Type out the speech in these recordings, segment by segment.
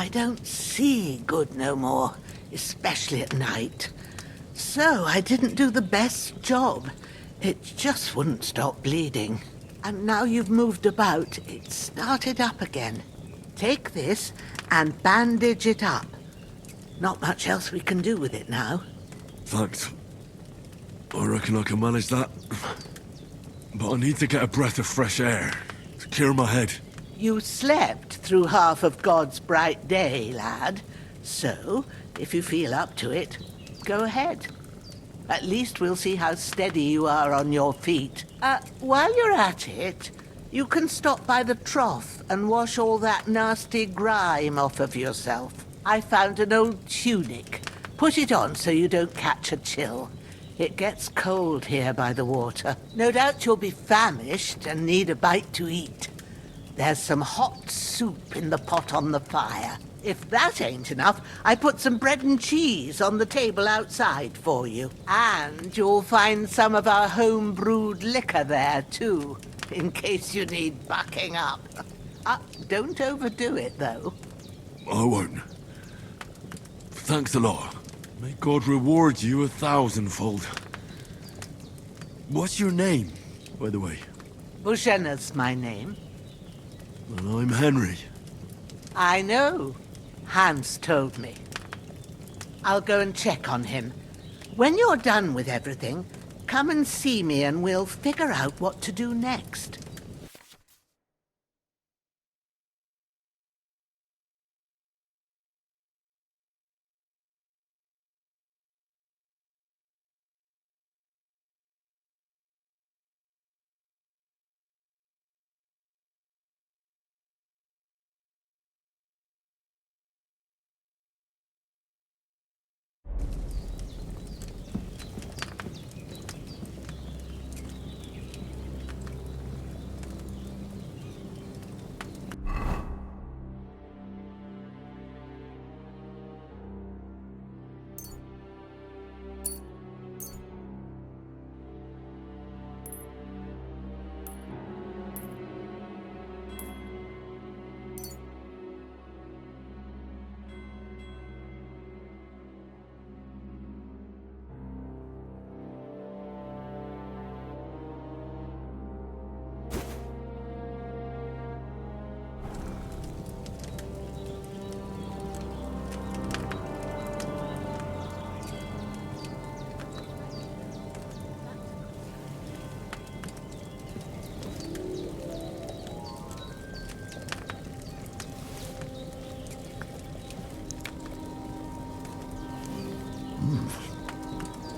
I don't see good no more, especially at night. So I didn't do the best job. It just wouldn't stop bleeding. And now you've moved about, it started up again. Take this and bandage it up. Not much else we can do with it now. Thanks. I reckon I can manage that. But I need to get a breath of fresh air to clear my head. You slept through half of God's bright day, lad. So, if you feel up to it, go ahead. At least we'll see how steady you are on your feet. While you're at it, you can stop by the trough and wash all that nasty grime off of yourself. I found an old tunic. Put it on so you don't catch a chill. It gets cold here by the water. No doubt you'll be famished and need a bite to eat. There's some hot soup in the pot on the fire. If that ain't enough, I put some bread and cheese on the table outside for you. And you'll find some of our home-brewed liquor there, too, in case you need bucking up. Don't overdo it, though. I won't. Thanks a lot. May God reward you 1,000-fold. What's your name, by the way? Bushenna's my name. And I'm Henry. I know. Hans told me. I'll go and check on him. When you're done with everything, come and see me and we'll figure out what to do next.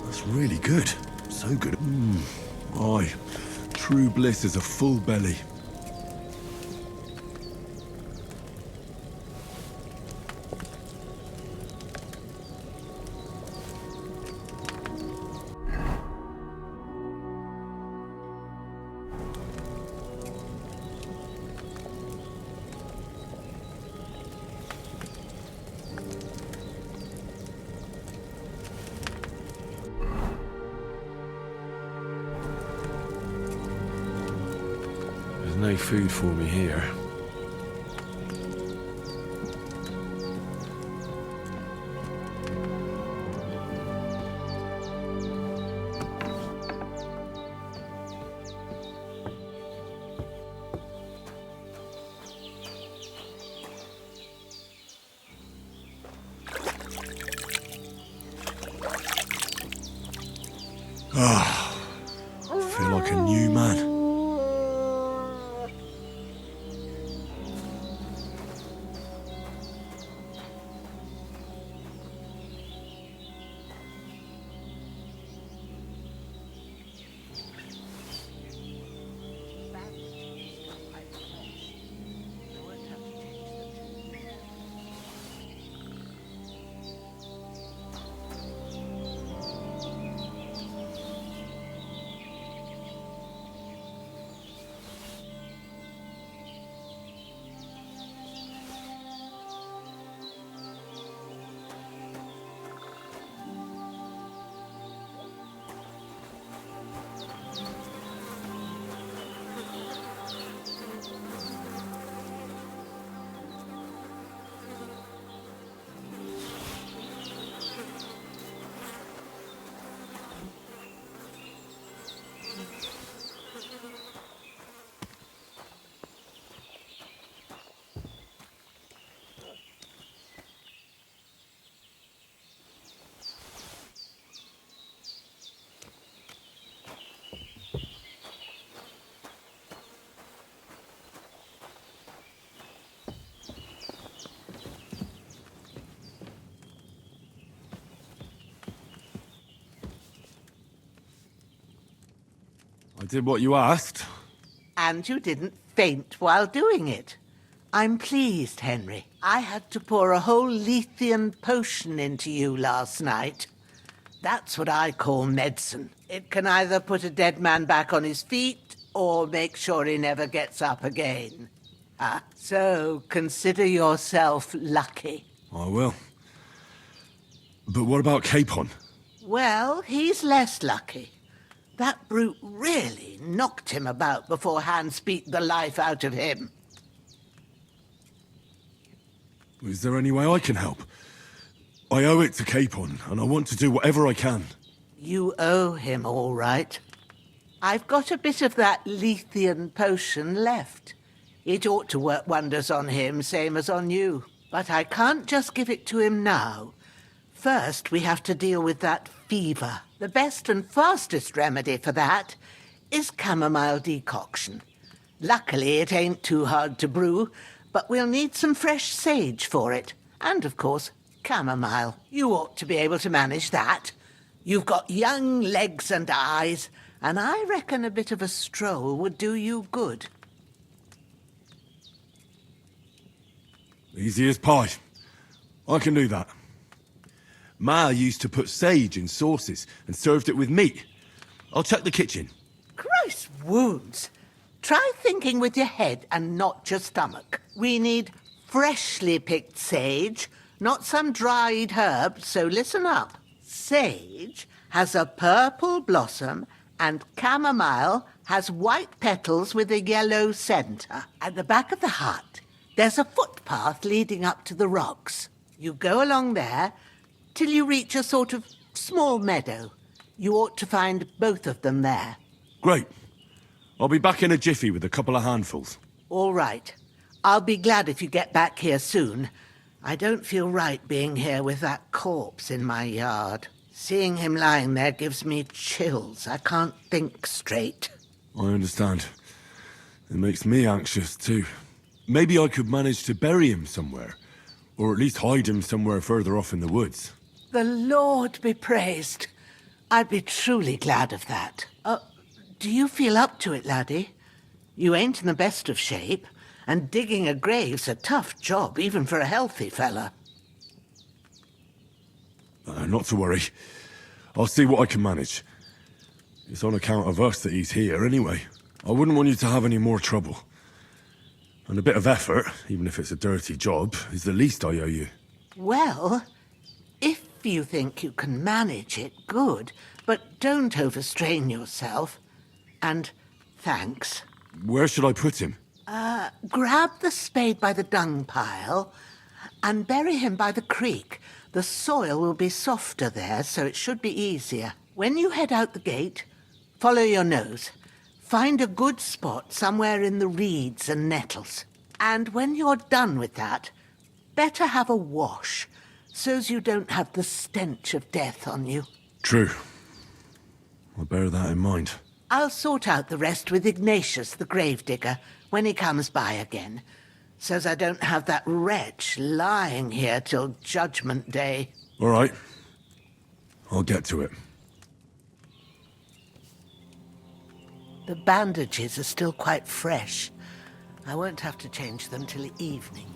That's really good. So good. Aye. True bliss is a full belly. There's no food for me here. I feel like a new man. did what you asked. And you didn't faint while doing it. I'm pleased, Henry. I had to pour a whole Lethean potion into you last night. That's what I call medicine. It can either put a dead man back on his feet or make sure he never gets up again. So consider yourself lucky. I will. But what about Capon? Well, he's less lucky. That brute really knocked him about before Hans beat the life out of him. Is there any way I can help? I owe it to Capon, and I want to do whatever I can. You owe him, all right. I've got a bit of that Lethean potion left. It ought to work wonders on him, same as on you. But I can't just give it to him now. First, we have to deal with that fever. The best and fastest remedy for that is chamomile decoction. Luckily, it ain't too hard to brew, but we'll need some fresh sage for it. And, of course, chamomile. You ought to be able to manage that. You've got young legs and eyes, and I reckon a bit of a stroll would do you good. Easy as pie. I can do that. Ma used to put sage in sauces and served it with meat. I'll check the kitchen. Christ wounds! Try thinking with your head and not your stomach. We need freshly picked sage, not some dried herb, so listen up. Sage has a purple blossom and chamomile has white petals with a yellow centre. At the back of the hut, there's a footpath leading up to the rocks. You go along there till you reach a sort of small meadow. You ought to find both of them there. Great. I'll be back in a jiffy with a couple of handfuls. All right. I'll be glad if you get back here soon. I don't feel right being here with that corpse in my yard. Seeing him lying there gives me chills. I can't think straight. I understand. It makes me anxious, too. Maybe I could manage to bury him somewhere. Or at least hide him somewhere further off in the woods. The Lord be praised. I'd be truly glad of that. Do you feel up to it, laddie? You ain't in the best of shape, and digging a grave's a tough job, even for a healthy fella. Not to worry. I'll see what I can manage. It's on account of us that he's here, anyway. I wouldn't want you to have any more trouble. And a bit of effort, even if it's a dirty job, is the least I owe you. Well, if you think you can manage it, good. But don't overstrain yourself. And thanks. Where should I put him? Grab the spade by the dung pile and bury him by the creek. The soil will be softer there, so it should be easier. When you head out the gate, follow your nose. Find a good spot somewhere in the reeds and nettles. And when you're done with that, better have a wash, so's you don't have the stench of death on you. True. I'll bear that in mind. I'll sort out the rest with Ignatius, the gravedigger, when he comes by again, so's I don't have that wretch lying here till Judgment Day. All right. I'll get to it. The bandages are still quite fresh. I won't have to change them till evening.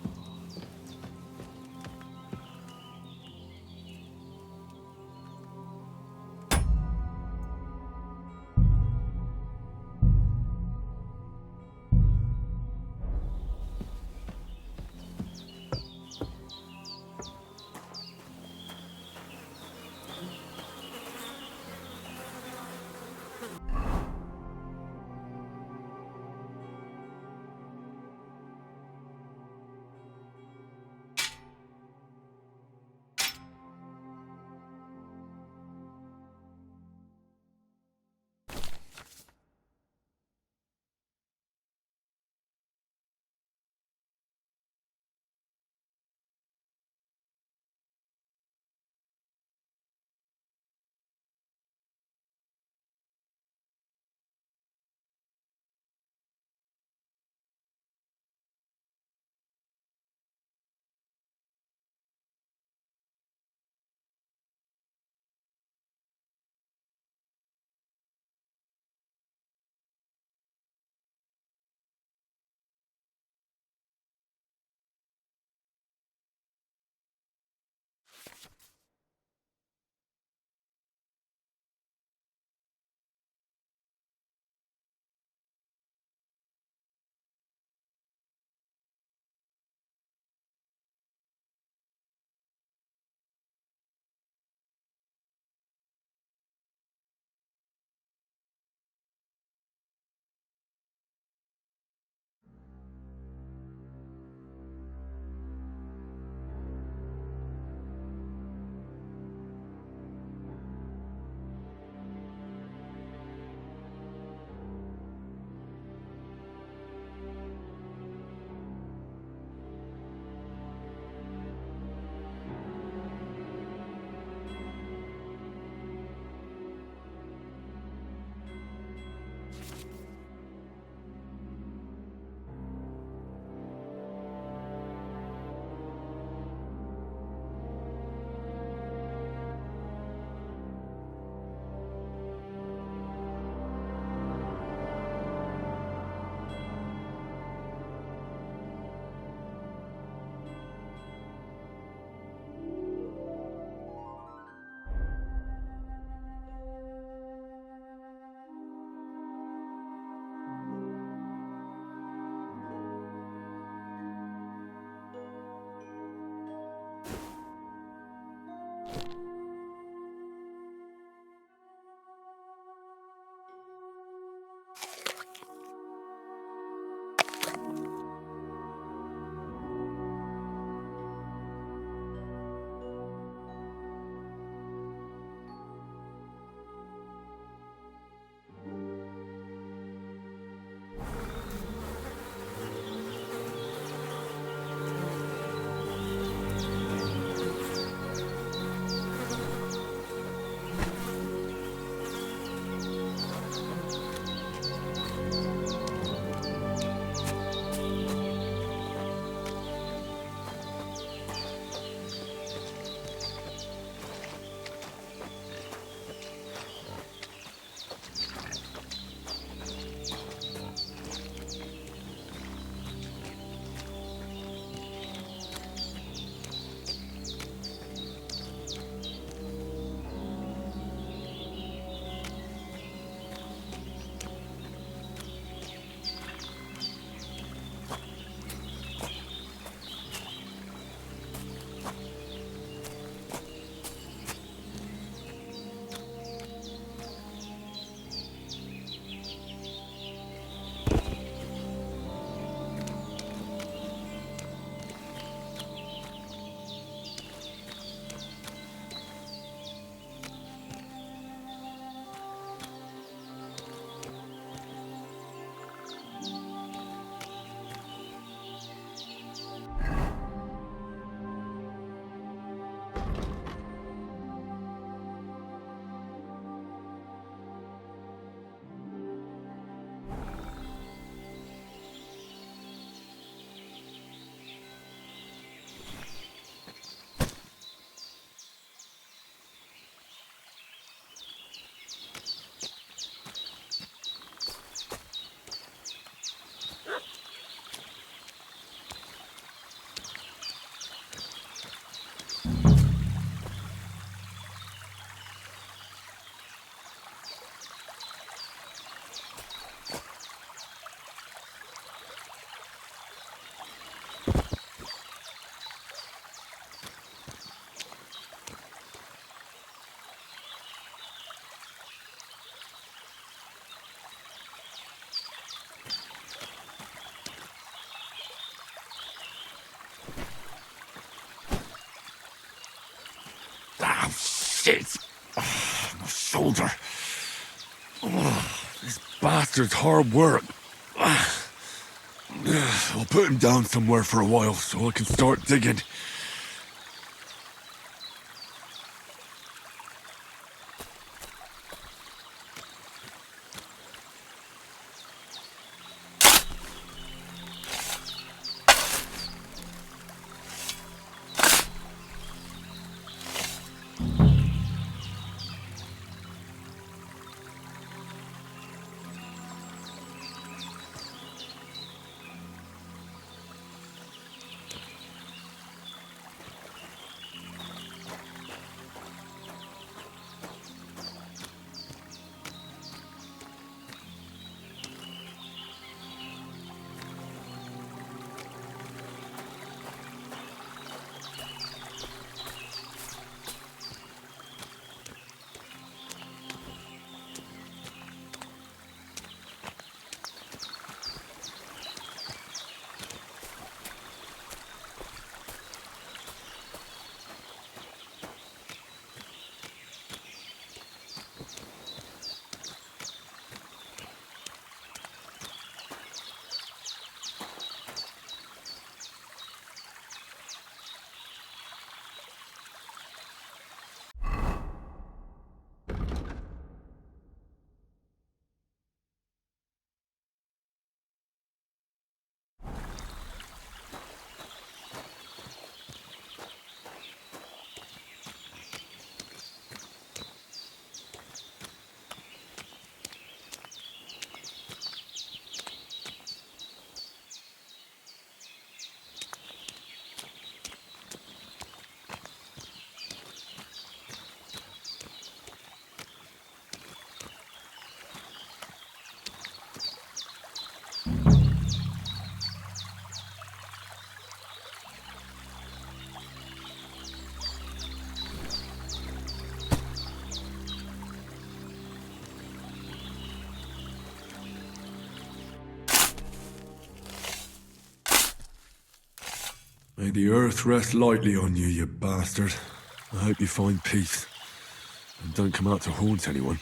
Ah, shit! My shoulder. This bastard's hard work. I'll put him down somewhere for a while so I can start digging. May the earth rest lightly on you, you bastard. I hope you find peace. And don't come out to haunt anyone.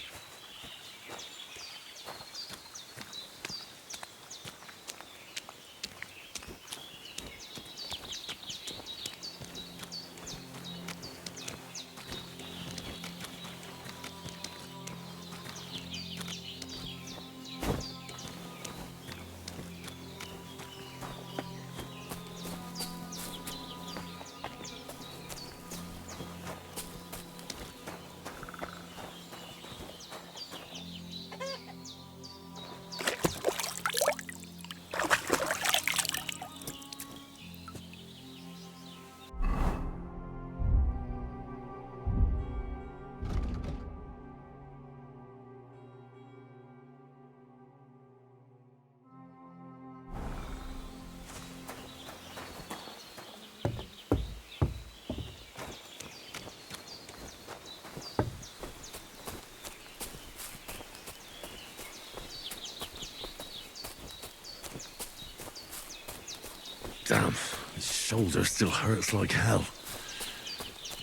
shoulder still hurts like hell.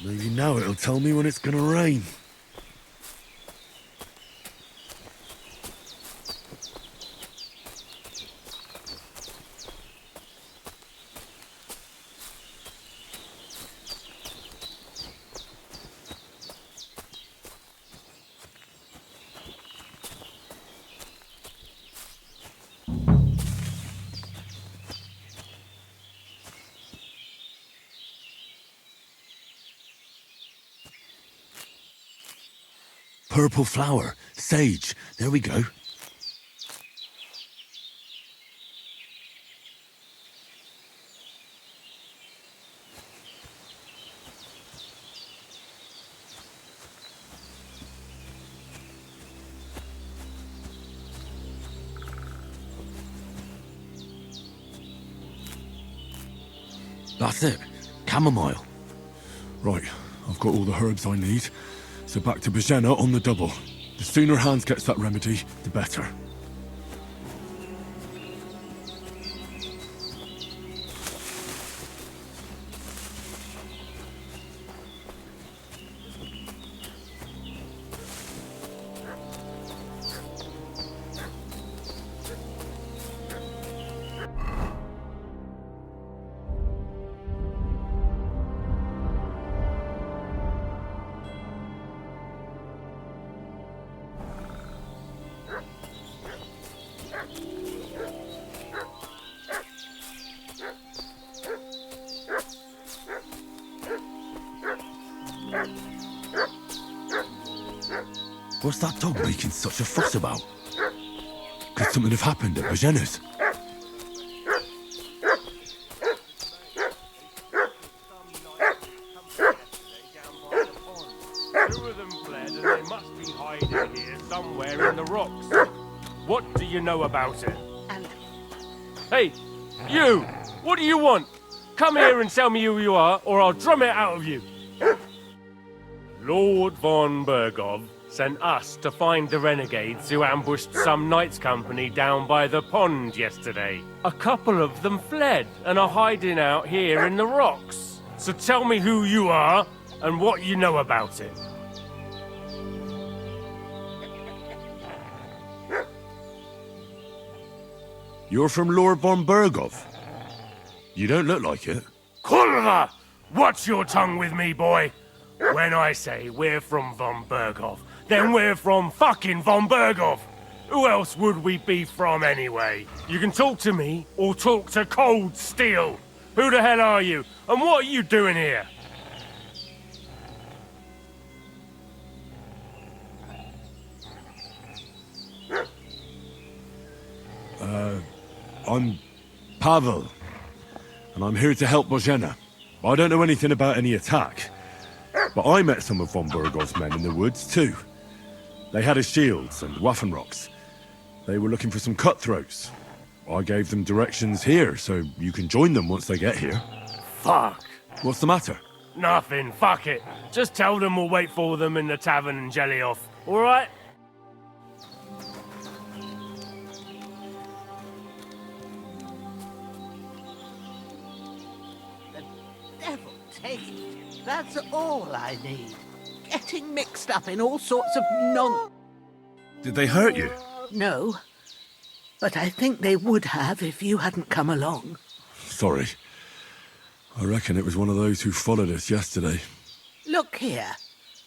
Maybe now it'll tell me when it's gonna rain. Purple flower, sage, there we go. That's it, chamomile. Right, I've got all the herbs I need. So back to Bajena on the double. The sooner Hans gets that remedy, the better. What's that dog making such a fuss about? Could something have happened at Bajena's? Two of them fled and they must be hiding here somewhere in the rocks. What do you know about it? Hey, you! What do you want? Come here and tell me who you are, or I'll drum it out of you. Lord von Bergov sent us to find the renegades who ambushed some knights' company down by the pond yesterday. A couple of them fled and are hiding out here in the rocks. So tell me who you are and what you know about it. You're from Lord von Bergov. You don't look like it. Kurva! Watch your tongue with me, boy. When I say we're from von Bergov, then we're from fucking von Bergov. Who else would we be from anyway? You can talk to me or talk to cold steel. Who the hell are you? And what are you doing here? I'm Pavel, and I'm here to help Bojena. I don't know anything about any attack, but I met some of von Bergov's men in the woods too. They had his shields and Waffenrocks. They were looking for some cutthroats. I gave them directions here, so you can join them once they get here. Fuck. What's the matter? Nothing, fuck it. Just tell them we'll wait for them in the tavern in Jelioff, alright? Devil take it. That's all I need. Getting mixed up in all sorts of Did they hurt you? No. But I think they would have if you hadn't come along. Sorry. I reckon it was one of those who followed us yesterday. Look here.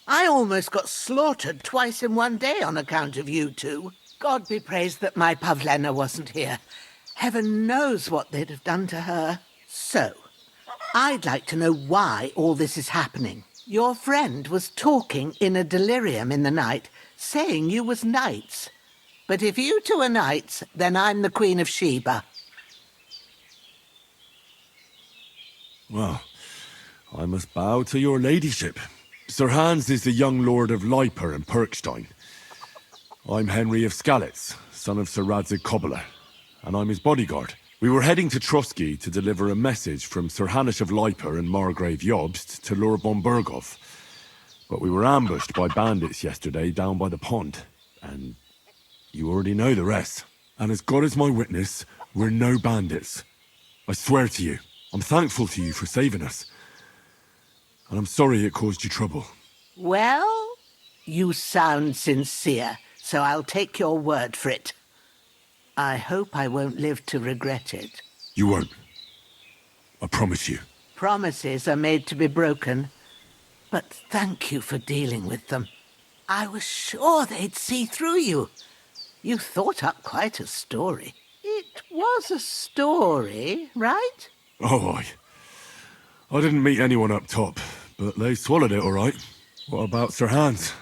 I almost got slaughtered twice in one day on account of you two. God be praised that my Pavlena wasn't here. Heaven knows what they'd have done to her. So, I'd like to know why all this is happening. Your friend was talking in a delirium in the night, saying you was knights. But if you two are knights, then I'm the Queen of Sheba. Well, I must bow to your ladyship. Sir Hans is the young lord of Leiper and Perkstein. I'm Henry of Skalitz, son of Sir Radzig Kobyla, and I'm his bodyguard. We were heading to Trotsky to deliver a message from Sir Hanish of Leiper and Margrave Jobst to Lord von Bergov. But we were ambushed by bandits yesterday down by the pond, and you already know the rest. And as God is my witness, we're no bandits. I swear to you. I'm thankful to you for saving us. And I'm sorry it caused you trouble. Well, you sound sincere, so I'll take your word for it. I hope I won't live to regret it. You won't. I promise you. Promises are made to be broken. But thank you for dealing with them. I was sure they'd see through you. You thought up quite a story. It was a story, right? Oh, I didn't meet anyone up top, but they swallowed it all right. What about Sir Hans?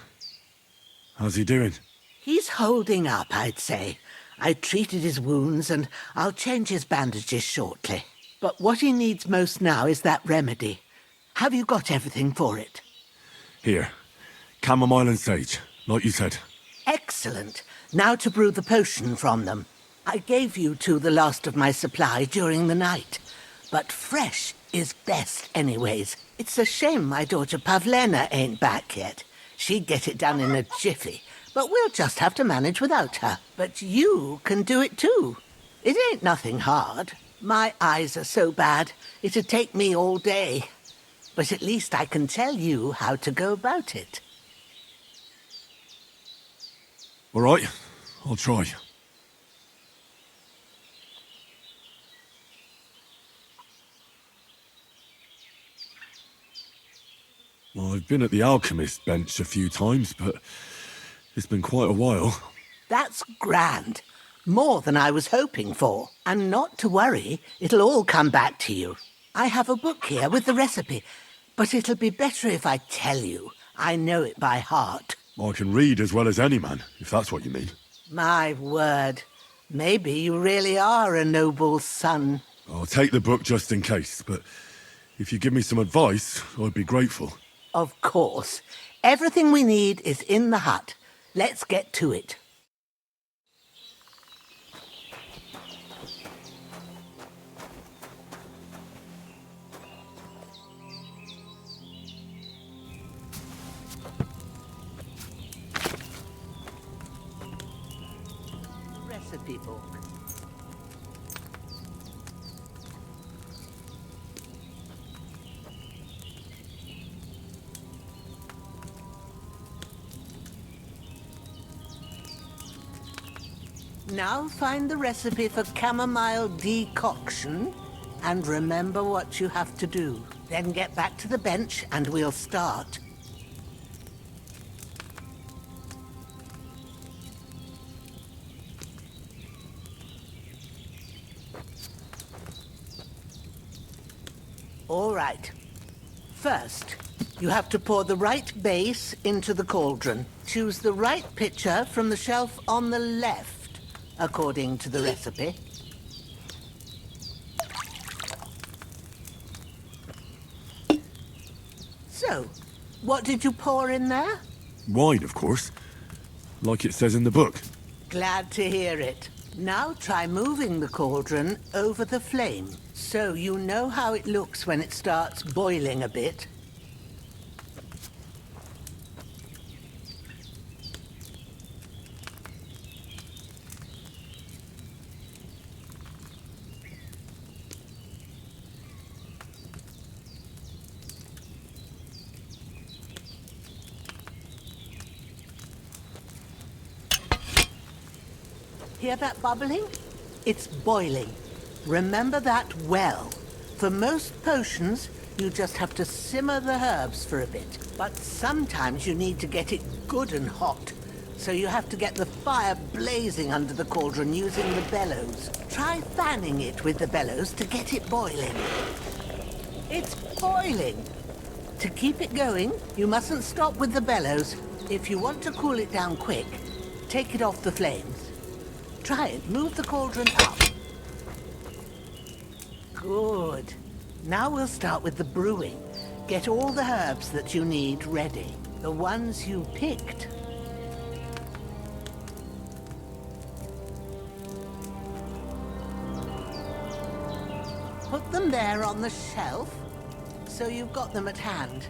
How's he doing? He's holding up, I'd say. I treated his wounds and I'll change his bandages shortly. But what he needs most now is that remedy. Have you got everything for it? Here. Chamomile and sage, like you said. Excellent. Now to brew the potion from them. I gave you two the last of my supply during the night. But fresh is best anyways. It's a shame my daughter Pavlena ain't back yet. She'd get it done in a jiffy. But we'll just have to manage without her. But you can do it too. It ain't nothing hard. My eyes are so bad, it'd take me all day. But at least I can tell you how to go about it. All right, I'll try. Well, I've been at the alchemist bench a few times, but it's been quite a while. That's grand. More than I was hoping for. And not to worry, it'll all come back to you. I have a book here with the recipe, but it'll be better if I tell you. I know it by heart. I can read as well as any man, if that's what you mean. My word. Maybe you really are a noble son. I'll take the book just in case, but if you give me some advice, I'd be grateful. Of course. Everything we need is in the hut. Let's get to it. Recipe book. Now find the recipe for chamomile decoction and remember what you have to do. Then get back to the bench and we'll start. All right. First, you have to pour the right base into the cauldron. Choose the right pitcher from the shelf on the left, according to the recipe. So, what did you pour in there? Wine, of course. Like it says in the book. Glad to hear it. Now try moving the cauldron over the flame, so you know how it looks when it starts boiling a bit. Hear that bubbling? It's boiling. Remember that well. For most potions, you just have to simmer the herbs for a bit. But sometimes you need to get it good and hot. So you have to get the fire blazing under the cauldron using the bellows. Try fanning it with the bellows to get it boiling. It's boiling. To keep it going, you mustn't stop with the bellows. If you want to cool it down quick, take it off the flames. Try it. Move the cauldron up. Good. Now we'll start with the brewing. Get all the herbs that you need ready. The ones you picked. Put them there on the shelf, so you've got them at hand.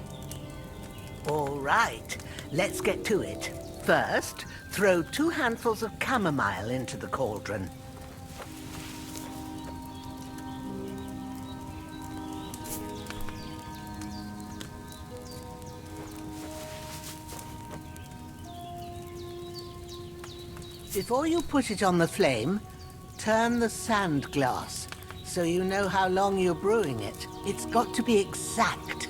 All right, let's get to it. First, throw 2 handfuls of chamomile into the cauldron. Before you put it on the flame, turn the sand glass so you know how long you're brewing it. It's got to be exact.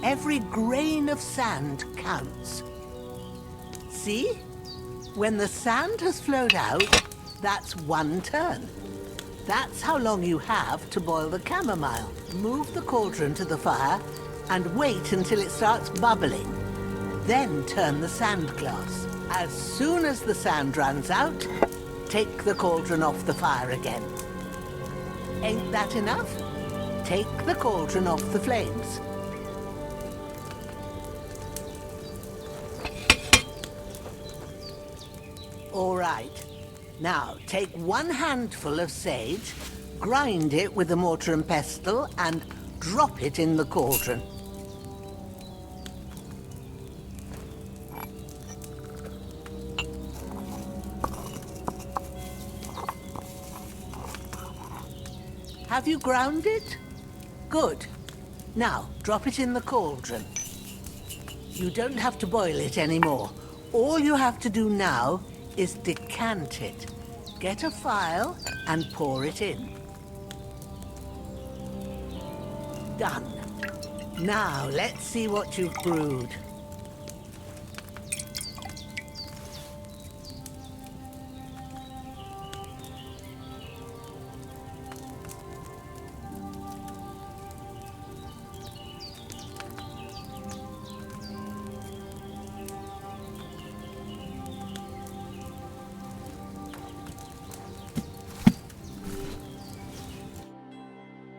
Every grain of sand counts. See? When the sand has flowed out, that's 1 turn. That's how long you have to boil the chamomile. Move the cauldron to the fire and wait until it starts bubbling. Then turn the sand glass. As soon as the sand runs out, take the cauldron off the fire again. Ain't that enough? Take the cauldron off the flames. All right. Now, take 1 handful of sage, grind it with a mortar and pestle, and drop it in the cauldron. Have you ground it? Good. Now, drop it in the cauldron. You don't have to boil it anymore. All you have to do now is decant it. Get a phial and pour it in. Done. Now, let's see what you've brewed.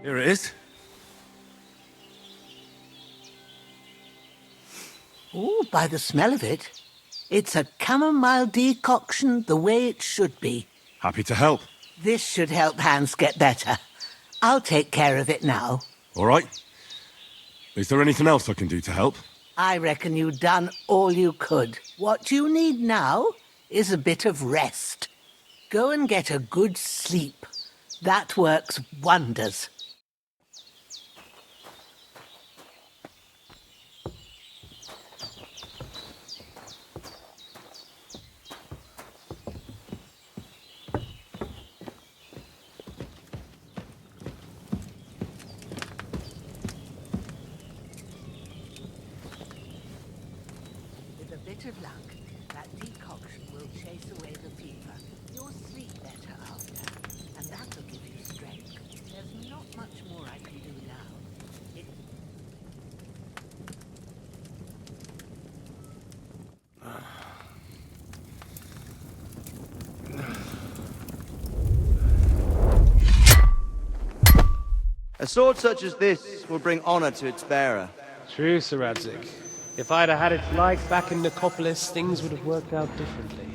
Here it is. Ooh, by the smell of it, it's a chamomile decoction the way it should be. Happy to help. This should help Hans get better. I'll take care of it now. All right. Is there anything else I can do to help? I reckon you've done all you could. What you need now is a bit of rest. Go and get a good sleep. That works wonders. With a bit of luck, that decoction will chase away the fever. You'll sleep better after, and that'll give you strength. There's not much more I can do now. A sword such as this will bring honor to its bearer. True, Sir Radzik. If I'd have had its like back in Nicopolis, things would have worked out differently.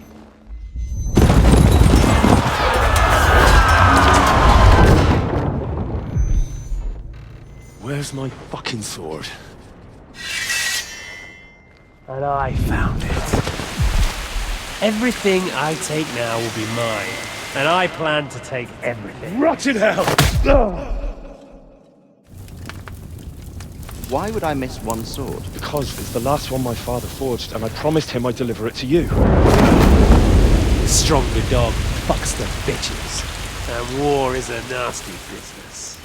Where's my fucking sword? And I found it. Everything I take now will be mine, and I plan to take everything. Rotten hell! Why would I miss one sword? Because it's the last one my father forged, and I promised him I'd deliver it to you. The stronger dog fucks the bitches, and war is a nasty business.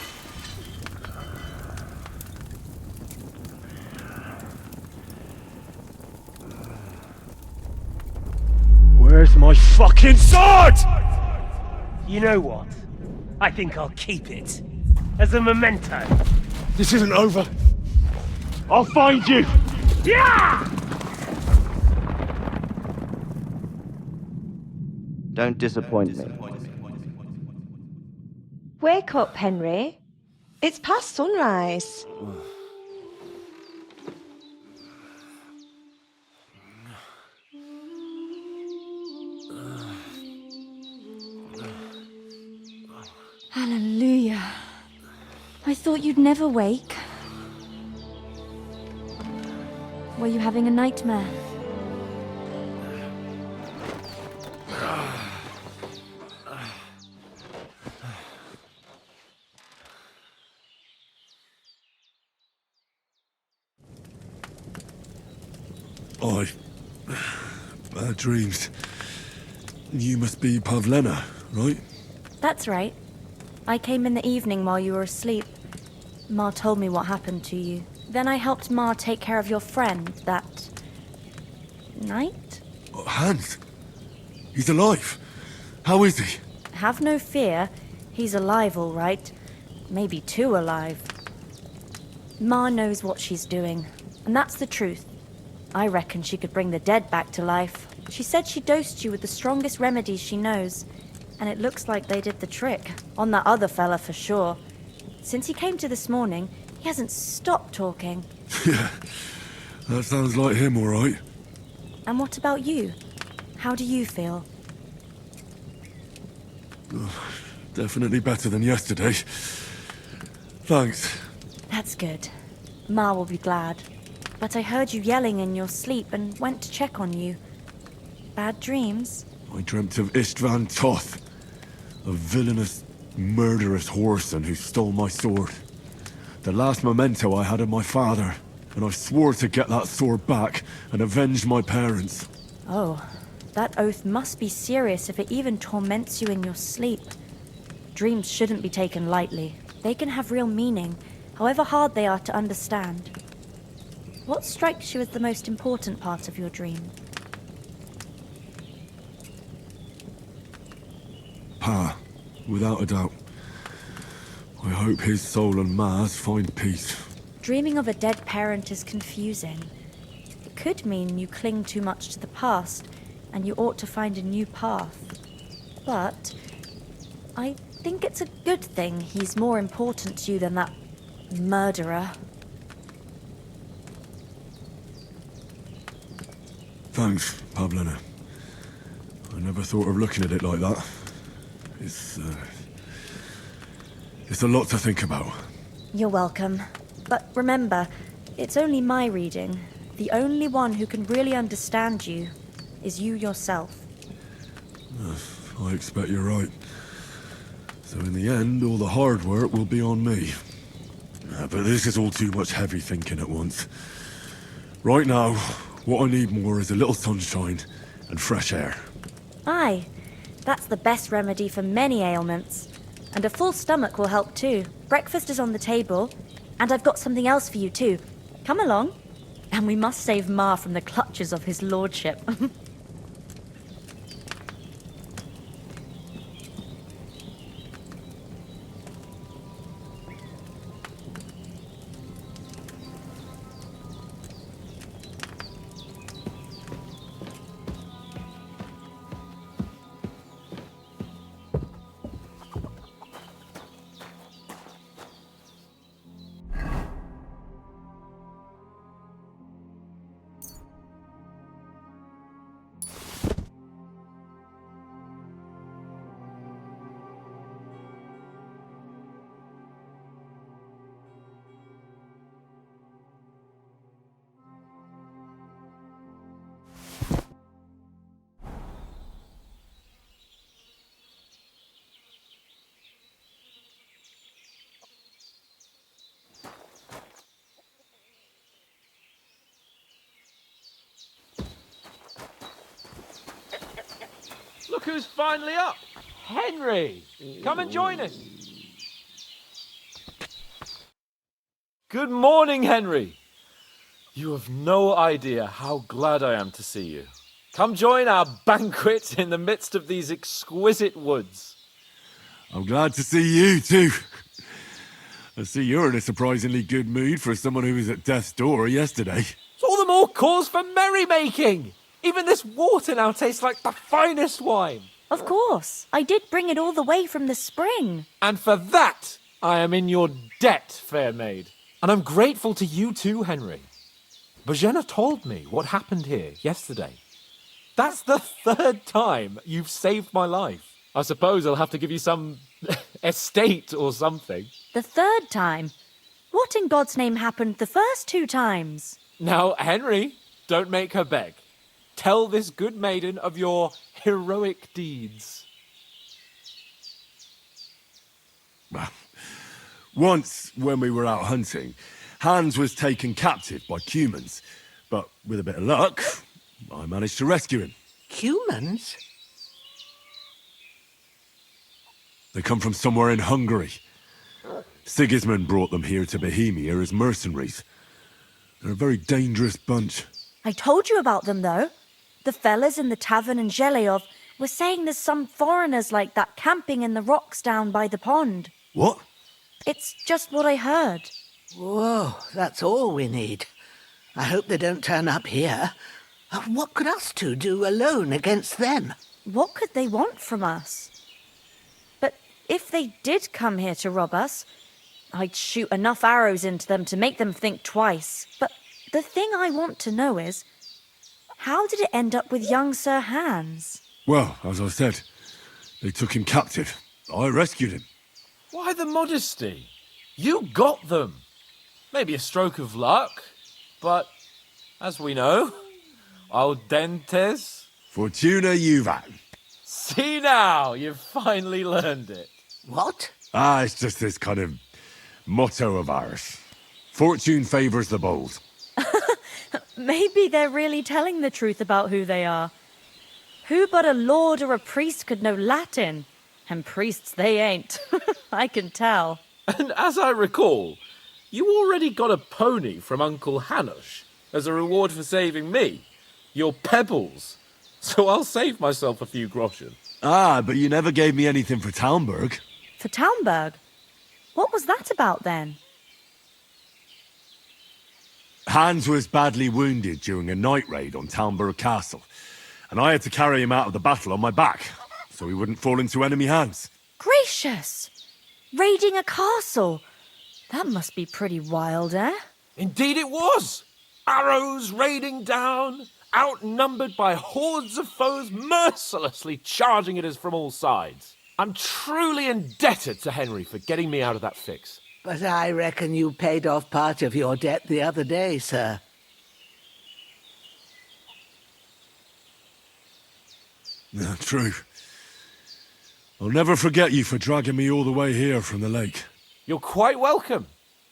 Where's my fucking sword? You know what? I think I'll keep it. As a memento. This isn't over. I'll find you! Yeah! Don't disappoint me. Wake up, Henry. It's past sunrise. Hallelujah. I thought you'd never wake. Were you having a nightmare? Bad dreams. You must be Pavlena, right? That's right. I came in the evening while you were asleep. Ma told me what happened to you. Then I helped Ma take care of your friend that night? Oh, Hans! He's alive! How is he? Have no fear. He's alive, all right. Maybe too alive. Ma knows what she's doing, and that's the truth. I reckon she could bring the dead back to life. She said she dosed you with the strongest remedies she knows, and it looks like they did the trick. On that other fella for sure. Since he came to this morning, he hasn't stopped talking. Yeah, that sounds like him, all right. And what about you? How do you feel? Definitely better than yesterday. Thanks. That's good. Ma will be glad. But I heard you yelling in your sleep and went to check on you. Bad dreams? I dreamt of Istvan Toth, a villainous, murderous whoreson who stole my sword. The last memento I had of my father, and I swore to get that sword back and avenge my parents. Oh, that oath must be serious if it even torments you in your sleep. Dreams shouldn't be taken lightly. They can have real meaning, however hard they are to understand. What strikes you as the most important part of your dream? Pa, without a doubt. I hope his soul and Ma's find peace. Dreaming of a dead parent is confusing. It could mean you cling too much to the past, and you ought to find a new path. But I think it's a good thing he's more important to you than that murderer. Thanks, Pavlena. I never thought of looking at it like that. It's a lot to think about. You're welcome. But remember, it's only my reading. The only one who can really understand you is you yourself. I expect you're right. So in the end, all the hard work will be on me. But this is all too much heavy thinking at once. Right now, what I need more is a little sunshine and fresh air. Aye, that's the best remedy for many ailments. And a full stomach will help too. Breakfast is on the table, and I've got something else for you too. Come along. And we must save Ma from the clutches of his lordship. Look who's finally up! Henry! Come and join us! Good morning, Henry! You have no idea how glad I am to see you. Come join our banquet in the midst of these exquisite woods. I'm glad to see you too. I see you're in a surprisingly good mood for someone who was at death's door yesterday. It's all the more cause for merrymaking! Even this water now tastes like the finest wine. Of course. I did bring it all the way from the spring. And for that, I am in your debt, fair maid. And I'm grateful to you too, Henry. Bojena told me what happened here yesterday. That's the third time you've saved my life. I suppose I'll have to give you some estate or something. The third time? What in God's name happened the first 2 times? Now, Henry, don't make her beg. Tell this good maiden of your heroic deeds. Well, once, when we were out hunting, Hans was taken captive by humans. But with a bit of luck, I managed to rescue him. Humans? They come from somewhere in Hungary. Sigismund brought them here to Bohemia as mercenaries. They're a very dangerous bunch. I told you about them, though. The fellas in the tavern in Zheleov were saying there's some foreigners like that camping in the rocks down by the pond. What? It's just what I heard. Whoa, that's all we need. I hope they don't turn up here. What could us two do alone against them? What could they want from us? But if they did come here to rob us, I'd shoot enough arrows into them to make them think twice. But the thing I want to know is, how did it end up with young Sir Hans? Well, as I said, they took him captive. I rescued him. Why the modesty? You got them. Maybe a stroke of luck, but as we know, al dentes. Fortuna juvat. See now, you've finally learned it. What? It's just this kind of motto of ours. Fortune favours the bold. Maybe they're really telling the truth about who they are. Who but a lord or a priest could know Latin? And priests they ain't. I can tell. And as I recall, you already got a pony from Uncle Hanush as a reward for saving me. Your pebbles. So I'll save myself a few groschen. But you never gave me anything for Talmberg. For Talmberg? What was that about then? Hans was badly wounded during a night raid on Talmberg Castle, and I had to carry him out of the battle on my back, so he wouldn't fall into enemy hands. Gracious! Raiding a castle? That must be pretty wild, eh? Indeed it was! Arrows raining down, outnumbered by hordes of foes mercilessly charging at us from all sides. I'm truly indebted to Henry for getting me out of that fix. But I reckon you paid off part of your debt the other day, sir. True. I'll never forget you for dragging me all the way here from the lake. You're quite welcome.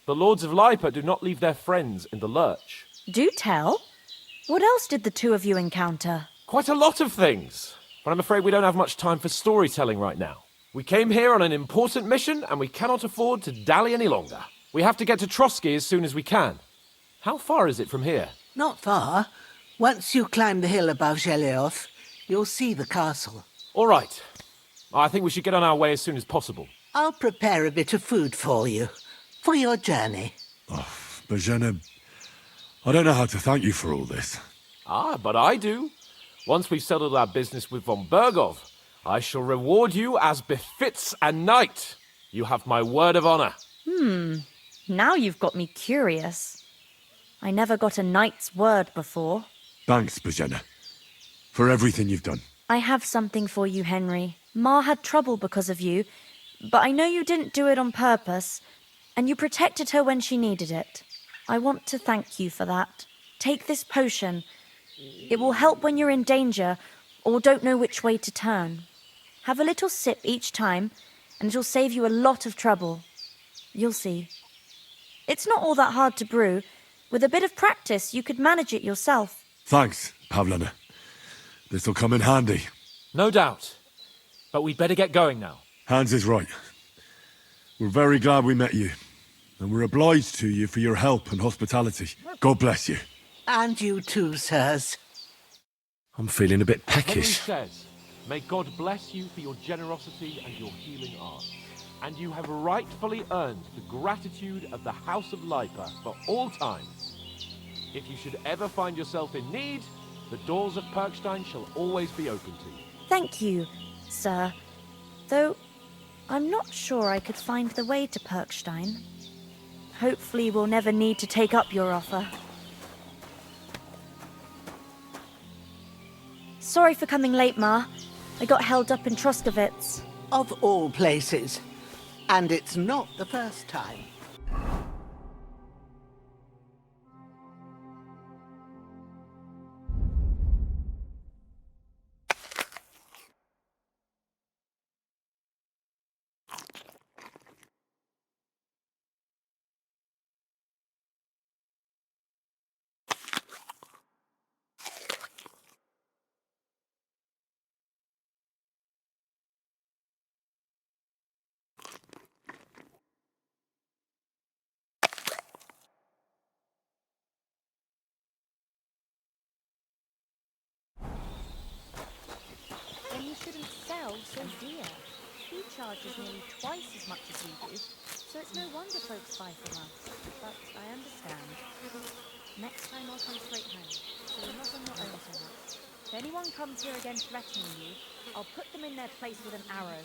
The Lords of Lipa do not leave their friends in the lurch. Do tell. What else did the two of you encounter? Quite a lot of things, but I'm afraid we don't have much time for storytelling right now. We came here on an important mission, and we cannot afford to dally any longer. We have to get to Trotsky as soon as we can. How far is it from here? Not far. Once you climb the hill above Zheleov, you'll see the castle. All right. I think we should get on our way as soon as possible. I'll prepare a bit of food for you, for your journey. Bozhena, I don't know how to thank you for all this. But I do. Once we've settled our business with von Bergov, I shall reward you as befits a knight. You have my word of honor. Now you've got me curious. I never got a knight's word before. Thanks, Bozhena, for everything you've done. I have something for you, Henry. Ma had trouble because of you, but I know you didn't do it on purpose, and you protected her when she needed it. I want to thank you for that. Take this potion. It will help when you're in danger or don't know which way to turn. Have a little sip each time, and it'll save you a lot of trouble. You'll see. It's not all that hard to brew. With a bit of practice, you could manage it yourself. Thanks, Pavlana. This'll come in handy. No doubt. But we'd better get going now. Hans is right. We're very glad we met you, and we're obliged to you for your help and hospitality. God bless you. And you too, sirs. I'm feeling a bit Henry peckish. says, may God bless you for your generosity and your healing art. And you have rightfully earned the gratitude of the House of Lipa for all time. If you should ever find yourself in need, the doors of Perkstein shall always be open to you. Thank you, sir. Though, I'm not sure I could find the way to Perkstein. Hopefully we'll never need to take up your offer. Sorry for coming late, Ma. I got held up in Troskowitz. Of all places. And it's not the first time. Oh dear. He charges nearly twice as much as we do, so it's no wonder folks buy from us. But I understand. Next time I'll come straight home, so you're not on your own so much. If anyone comes here again threatening you, I'll put them in their place with an arrow.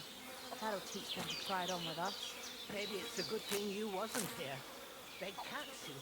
That'll teach them to try it on with us. Maybe it's a good thing you wasn't here. They'd catch you.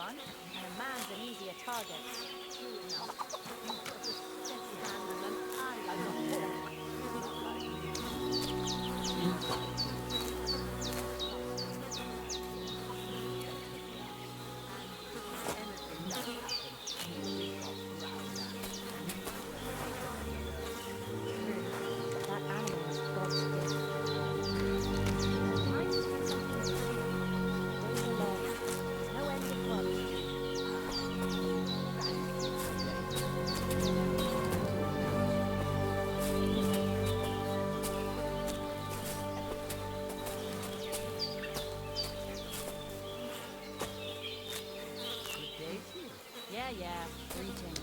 one, and a man's an easier target. True enough. Steady hand and an eye like a hawk. That animal is God's gift. Time to do something new. Days are long. No end of fun. Good day to you. Yeah. Greetings.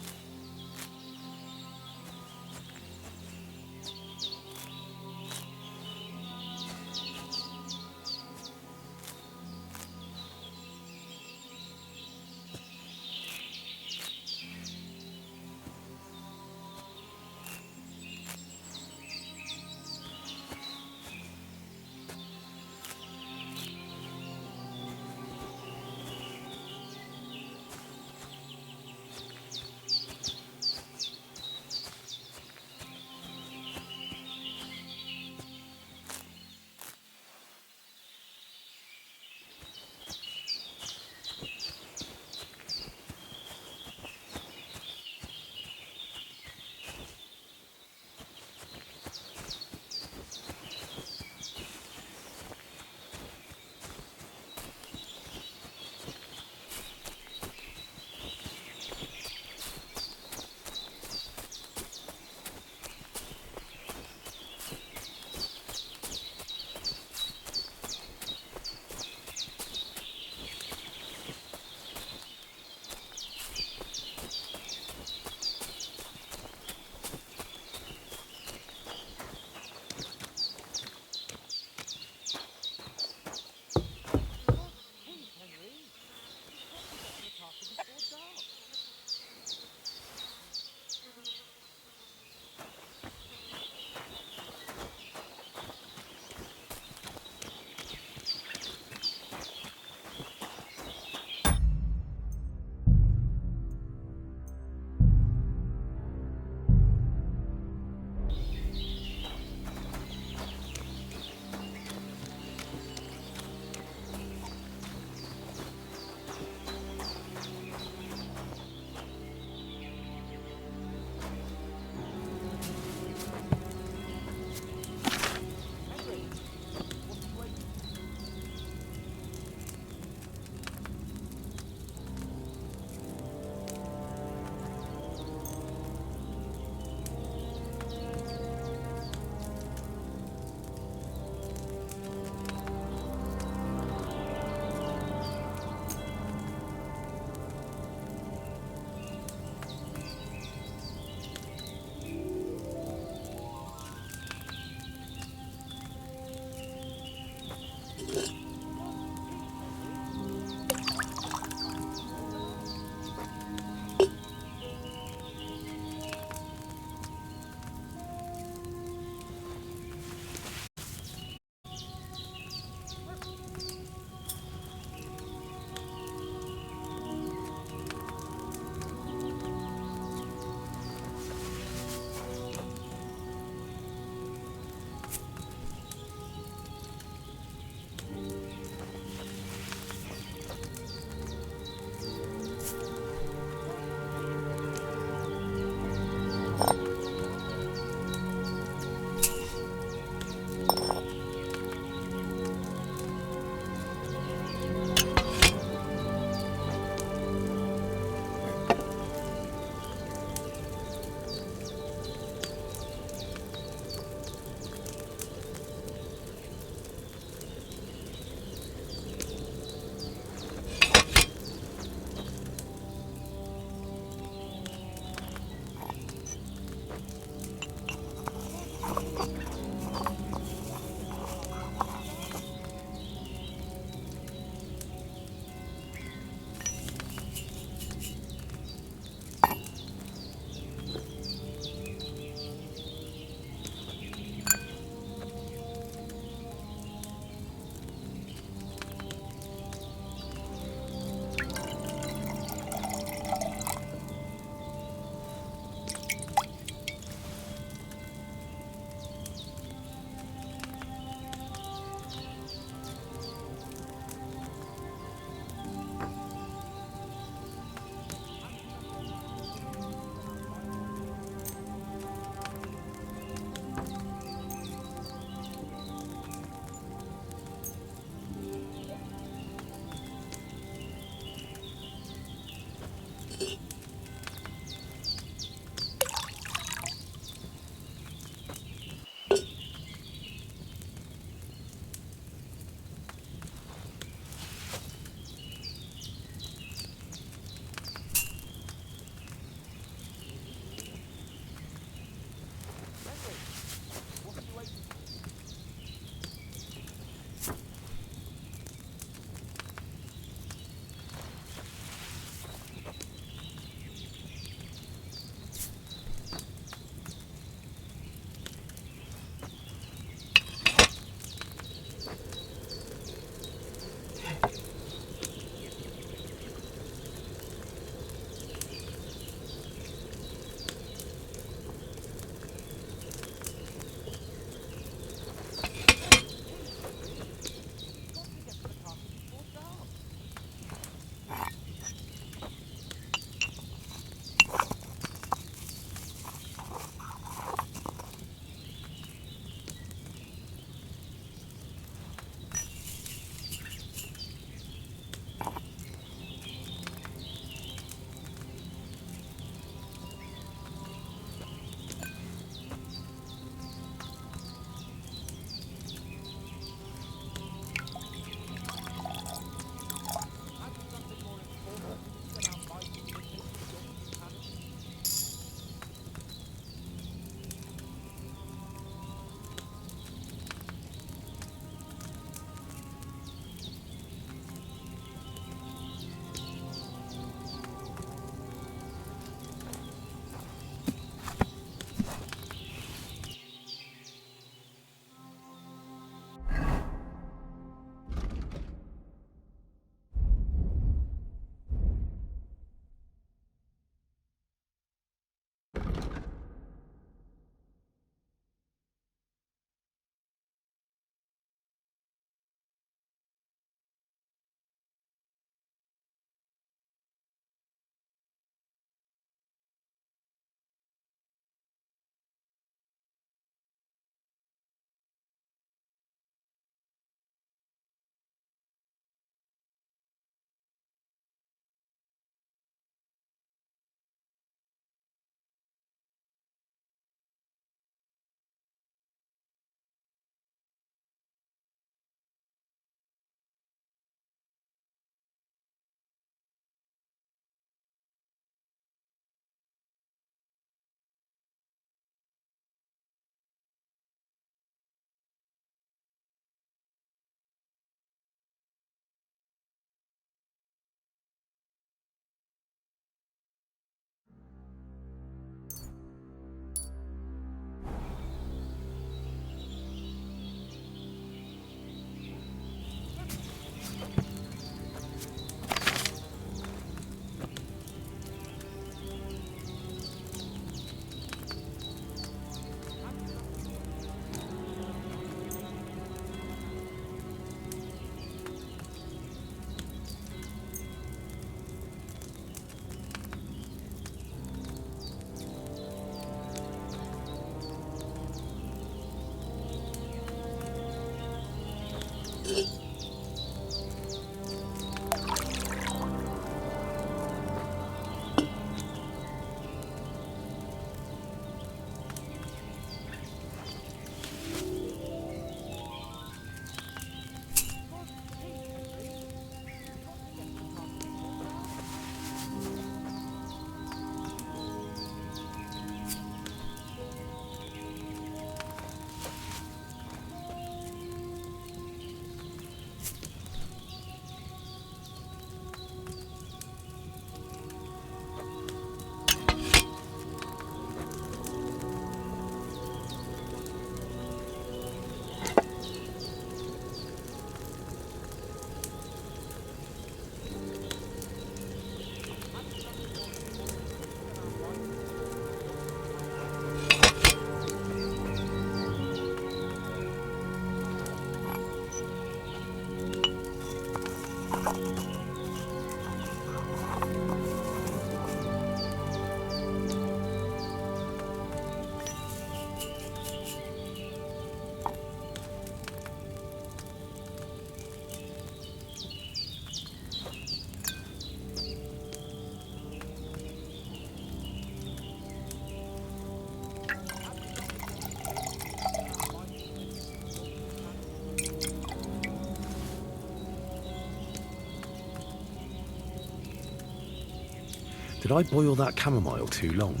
Did I boil that chamomile too long?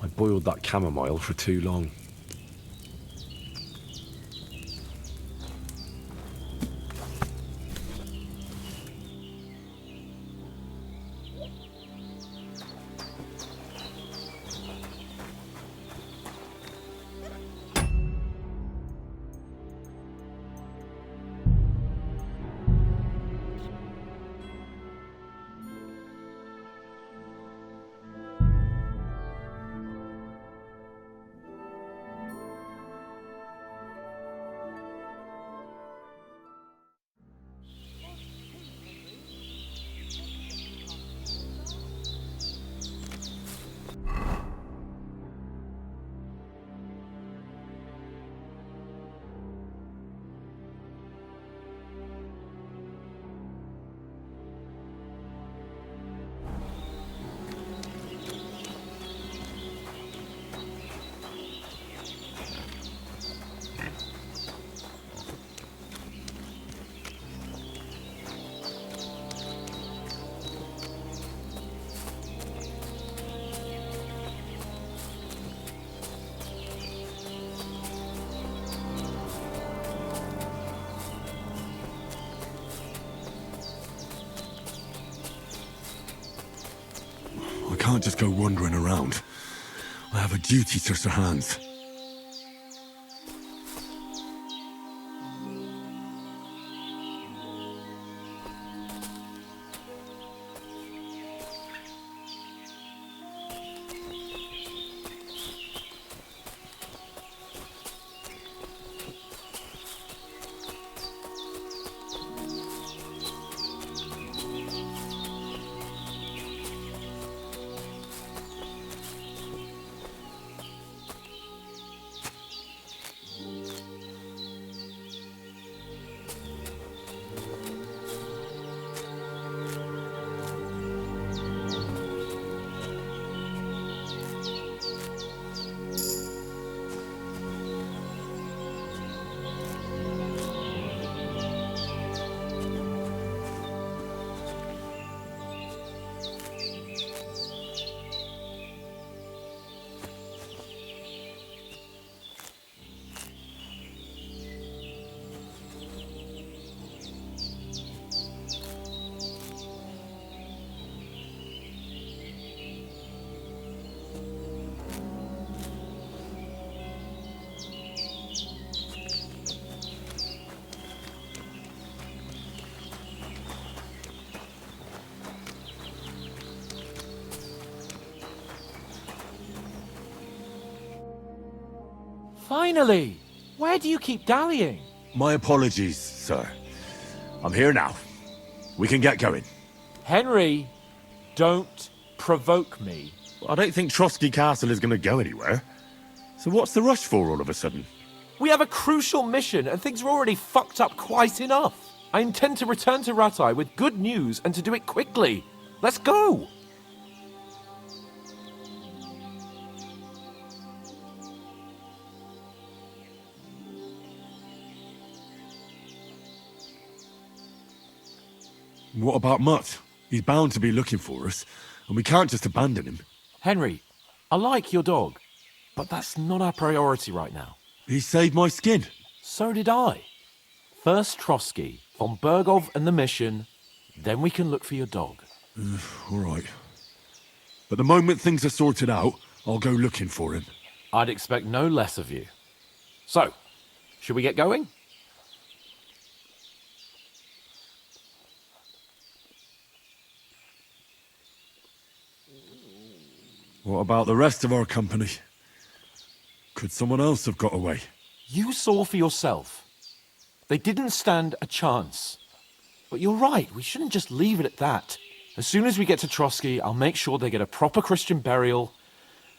I boiled that chamomile for too long. can't just go wandering around. I have a duty to Sir Hans. Finally! Where do you keep dallying? My apologies, sir. I'm here now. We can get going. Henry, don't provoke me. I don't think Trotsky Castle is going to go anywhere. So what's the rush for all of a sudden? We have a crucial mission and things are already fucked up quite enough. I intend to return to Rattay with good news and to do it quickly. Let's go! What about Mutt? He's bound to be looking for us, and we can't just abandon him. Henry, I like your dog, but that's not our priority right now. He saved my skin. So did I. First Trotsky, von Bergov and the mission, then we can look for your dog. All right. But the moment things are sorted out, I'll go looking for him. I'd expect no less of you. So, should we get going? What about the rest of our company? Could someone else have got away? You saw for yourself. They didn't stand a chance. But you're right, we shouldn't just leave it at that. As soon as we get to Trotsky, I'll make sure they get a proper Christian burial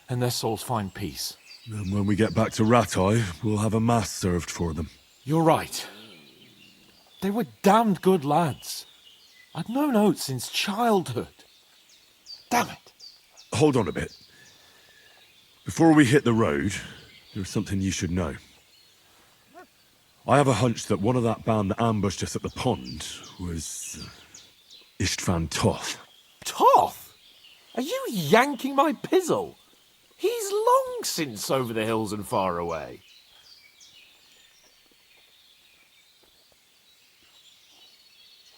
and their souls find peace. And when we get back to Rattay, we'll have a mass served for them. You're right. They were damned good lads. I'd known Oates since childhood. Damn it. Hold on a bit. Before we hit the road, there's something you should know. I have a hunch that one of that band that ambushed us at the pond was Istvan Toth. Toth? Are you yanking my pizzle? He's long since over the hills and far away.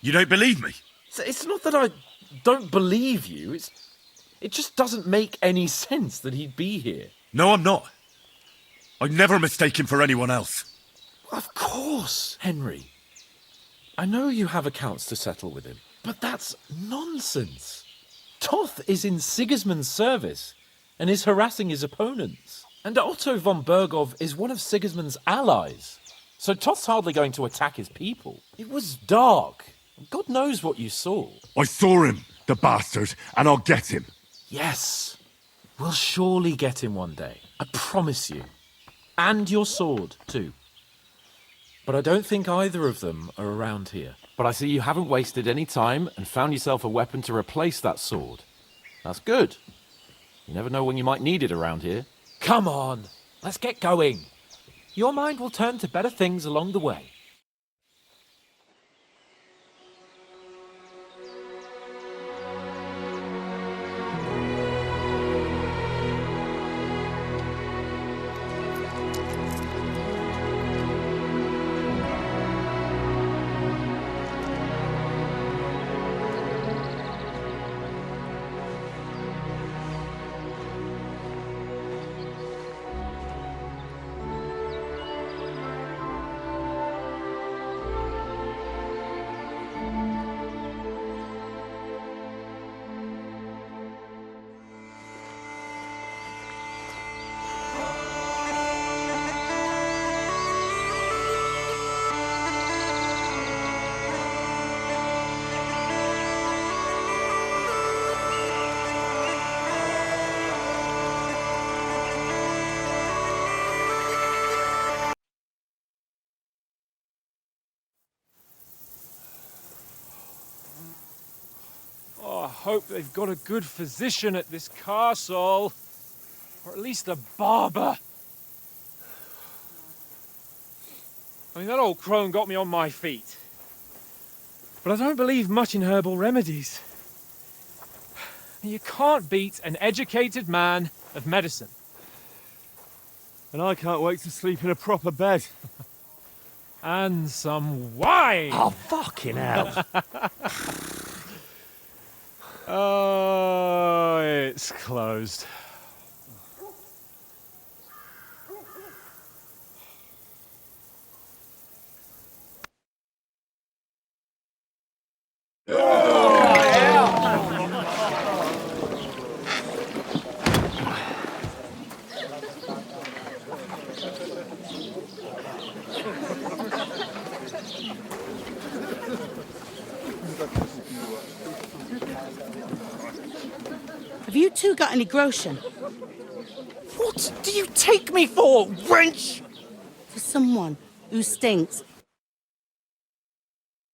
You don't believe me? It's not that I don't believe you, it just doesn't make any sense that he'd be here. No, I'm not. I'd never mistake him for anyone else. Of course, Henry. I know you have accounts to settle with him, but that's nonsense. Toth is in Sigismund's service and is harassing his opponents. And Otto von Bergov is one of Sigismund's allies. So Toth's hardly going to attack his people. It was dark. God knows what you saw. I saw him, the bastard, and I'll get him. Yes. We'll surely get him one day. I promise you. And your sword, too. But I don't think either of them are around here. But I see you haven't wasted any time and found yourself a weapon to replace that sword. That's good. You never know when you might need it around here. Come on, let's get going. Your mind will turn to better things along the way. hope they've got a good physician at this castle. Or at least a barber. I mean, that old crone got me on my feet. But I don't believe much in herbal remedies. You can't beat an educated man of medicine. And I can't wait to sleep in a proper bed. And some wine! Oh, fucking hell. Oh, it's closed. Have you two got any groschen? What do you take me for, wench? For someone who stinks.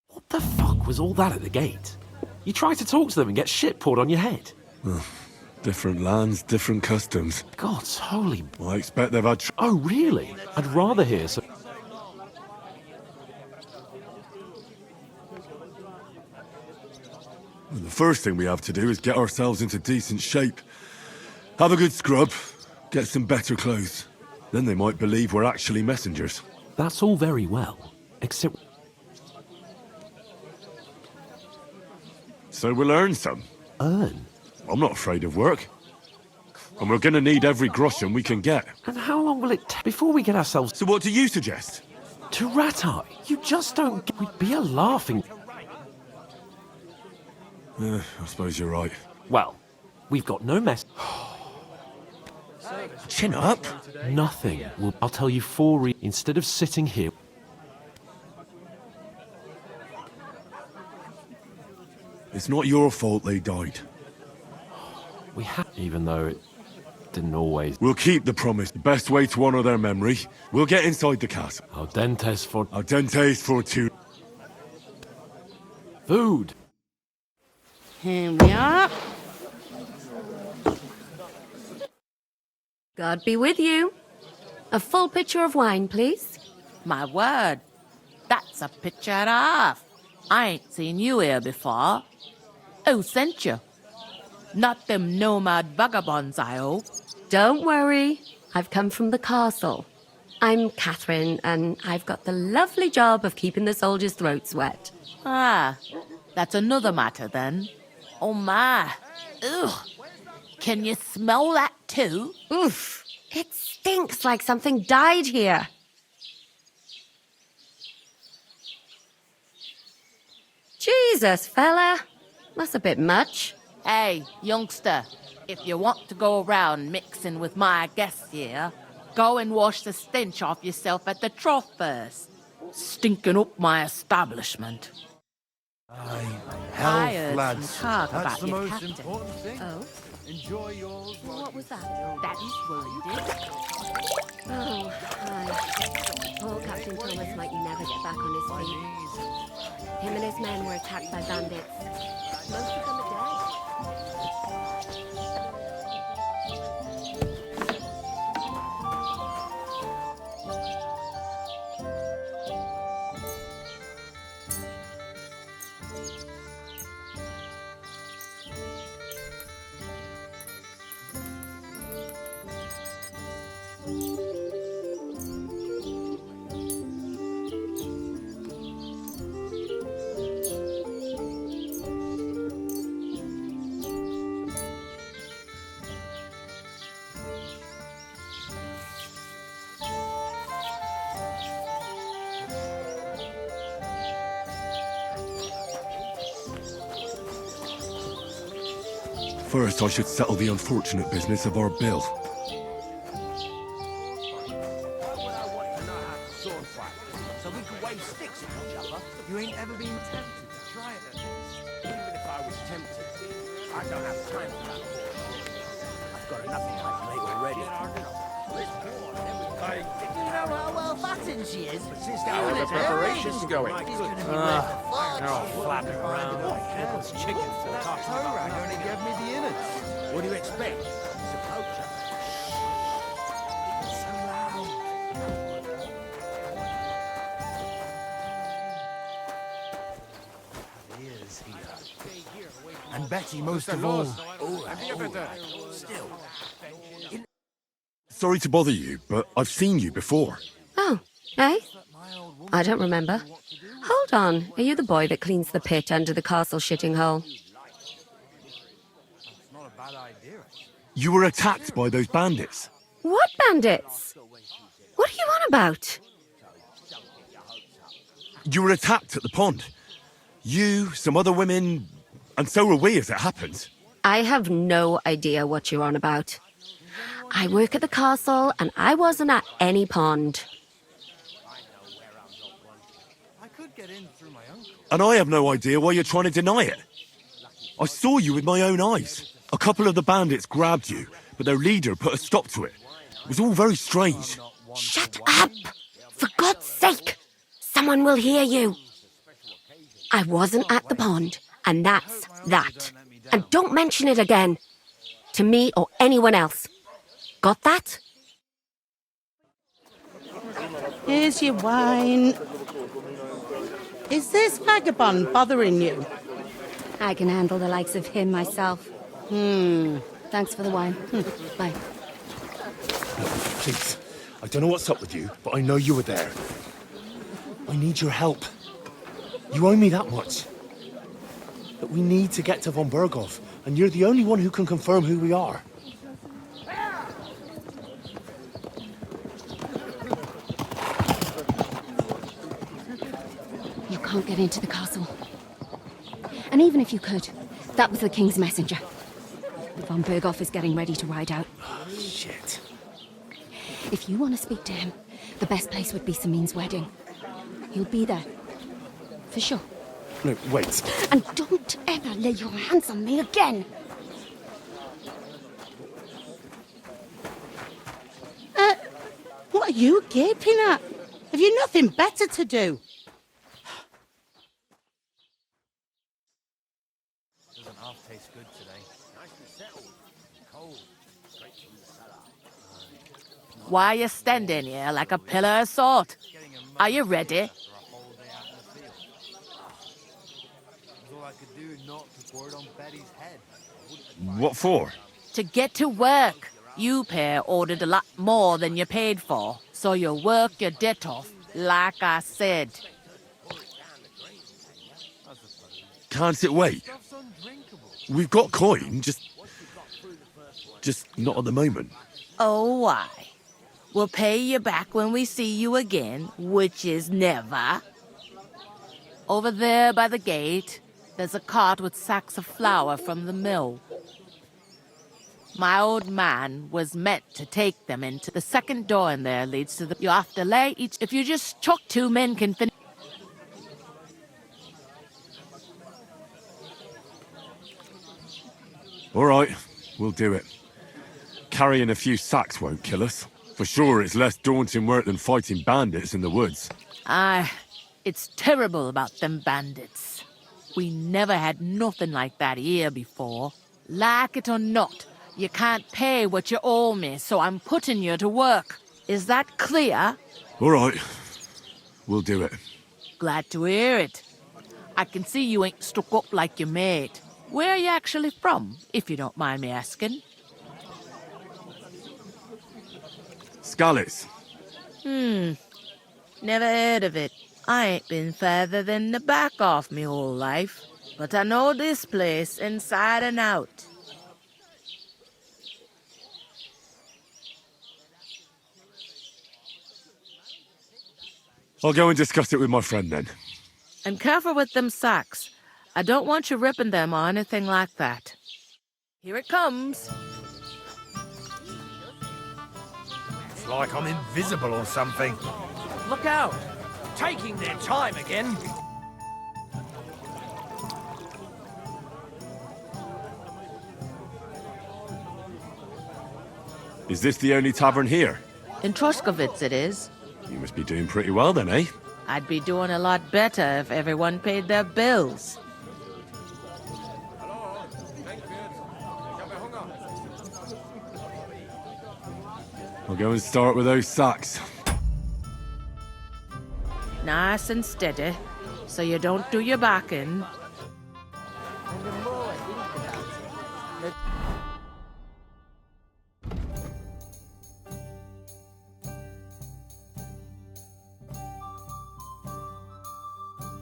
What the fuck was all that at the gate? You try to talk to them and get shit poured on your head. Different lands, different customs. God's holy... I expect they've had... Oh, really? I'd rather hear some... The first thing we have to do is get ourselves into decent shape. Have a good scrub, get some better clothes. Then they might believe we're actually messengers. That's all very well, except... So we'll earn some. Earn? I'm not afraid of work. And we're gonna need every groschen we can get. And how long will it take before we get ourselves... So what do you suggest? To Rat-Eye? You just don't get... We'd be a laughing... I suppose you're right. Well, we've got no mess... Chin up. Nothing. Well, I'll tell you instead of sitting here... It's not your fault they died. We have... Even though it didn't always... We'll keep the promise. The best way to honor their memory. We'll get inside the castle. Al dentes for... Al dentes Fortuna. Food! Here we are. God be with you. A full pitcher of wine, please. My word, that's a picture and a half. I ain't seen you here before. Who sent you? Not them nomad vagabonds, I hope. Don't worry. I've come from the castle. I'm Catherine, and I've got the lovely job of keeping the soldiers' throats wet. Ah, that's another matter then. Oh my. Ugh. Can you smell that too? Oof. It stinks like something died here. Jesus, fella. That's a bit much. Hey, youngster, if you want to go around mixing with my guests here, go and wash the stench off yourself at the trough first. Stinking up my establishment. I heard some talk about your captain. Oh? Enjoy yours. What was that? That is what he did. Oh, hi. Poor Captain Thomas might never get back on his feet. Him and his men were attacked by bandits. Most of them are dead. First, I should settle the unfortunate business of our bill. So we could wave sticks at each other. You ain't ever been tempted to try it at least. Even if I was tempted, I don't have time for that. I've got enough in my plate already. You know how well that she is. How are the preparations going? They're all flapping around like headless chickens. Talking about Gonna give me the innards. What do you expect? It's a poacher. And Betty most of all. Still. Sorry to bother you, but I've seen you before. Oh, eh? I don't remember. Hold on. Are you the boy that cleans the pit under the castle shitting hole? You were attacked by those bandits. What bandits? What are you on about? You were attacked at the pond. You, some other women, and so were we as it happened. I have no idea what you're on about. I work at the castle, and I wasn't at any pond. And I have no idea why you're trying to deny it. I saw you with my own eyes. A couple of the bandits grabbed you, but their leader put a stop to it. It was all very strange. Shut up! For God's sake! Someone will hear you. I wasn't at the pond, and that's that. And don't mention it again. To me or anyone else. Got that? Here's your wine. Is this vagabond bothering you? I can handle the likes of him myself. Thanks for the wine. Bye. Please, I don't know what's up with you, but I know you were there. I need your help. You owe me that much. But we need to get to von Berghoff, and you're the only one who can confirm who we are. You can't get into the castle. And even if you could, that was the king's messenger. Von Berghoff is getting ready to ride out. Shit. If you want to speak to him, the best place would be Samin's wedding. He'll be there. For sure. No, wait. And don't ever lay your hands on me again! What are you gaping at? Have you nothing better to do? Doesn't half taste good today. Nicely settled. Cold. Straight from the cellar. Why are you standing here like a pillar of salt? Are you ready? All I could do not to pour it on Betty's head. What for? To get to work. You pair ordered a lot more than you paid for, so you work your debt off, like I said. Can't it wait? We've got coin, just not at the moment. Oh, why? We'll pay you back when we see you again, which is never. Over there by the gate, there's a cart with sacks of flour from the mill. My old man was meant to take them into the second door in there leads to the... You have to lay each... If you just chuck 2 men can finish... All right, we'll do it. Carrying a few sacks won't kill us. For sure, it's less daunting work than fighting bandits in the woods. Aye, it's terrible about them bandits. We never had nothing like that here before. Like it or not, you can't pay what you owe me, so I'm putting you to work. Is that clear? All right, we'll do it. Glad to hear it. I can see you ain't stuck up like your mate. Where are you actually from, if you don't mind me asking? Skalitz. Never heard of it. I ain't been further than the back off me whole life, but I know this place inside and out. I'll go and discuss it with my friend then. And careful with them sacks. I don't want you ripping them or anything like that. Here it comes. It's like I'm invisible or something. Look out! Taking their time again. Is this the only tavern here? In Troskovitz it is. You must be doing pretty well then, eh? I'd be doing a lot better if everyone paid their bills. I'll go and start with those sacks. Nice and steady, so you don't do your backing.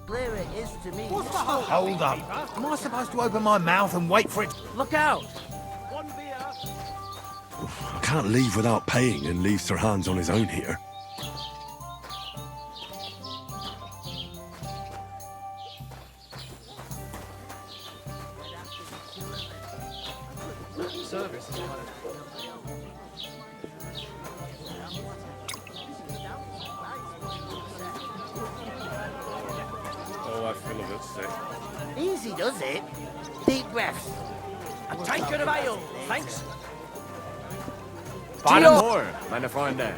Clear it is to me. Hold up. Am I supposed to open my mouth and wait for it? Look out! I can't leave without paying and leave Sir Hans on his own here. Oh, I feel a bit sick. Easy does it. Deep breaths. A tankard of ale, thanks. Bara more, meine Freunde.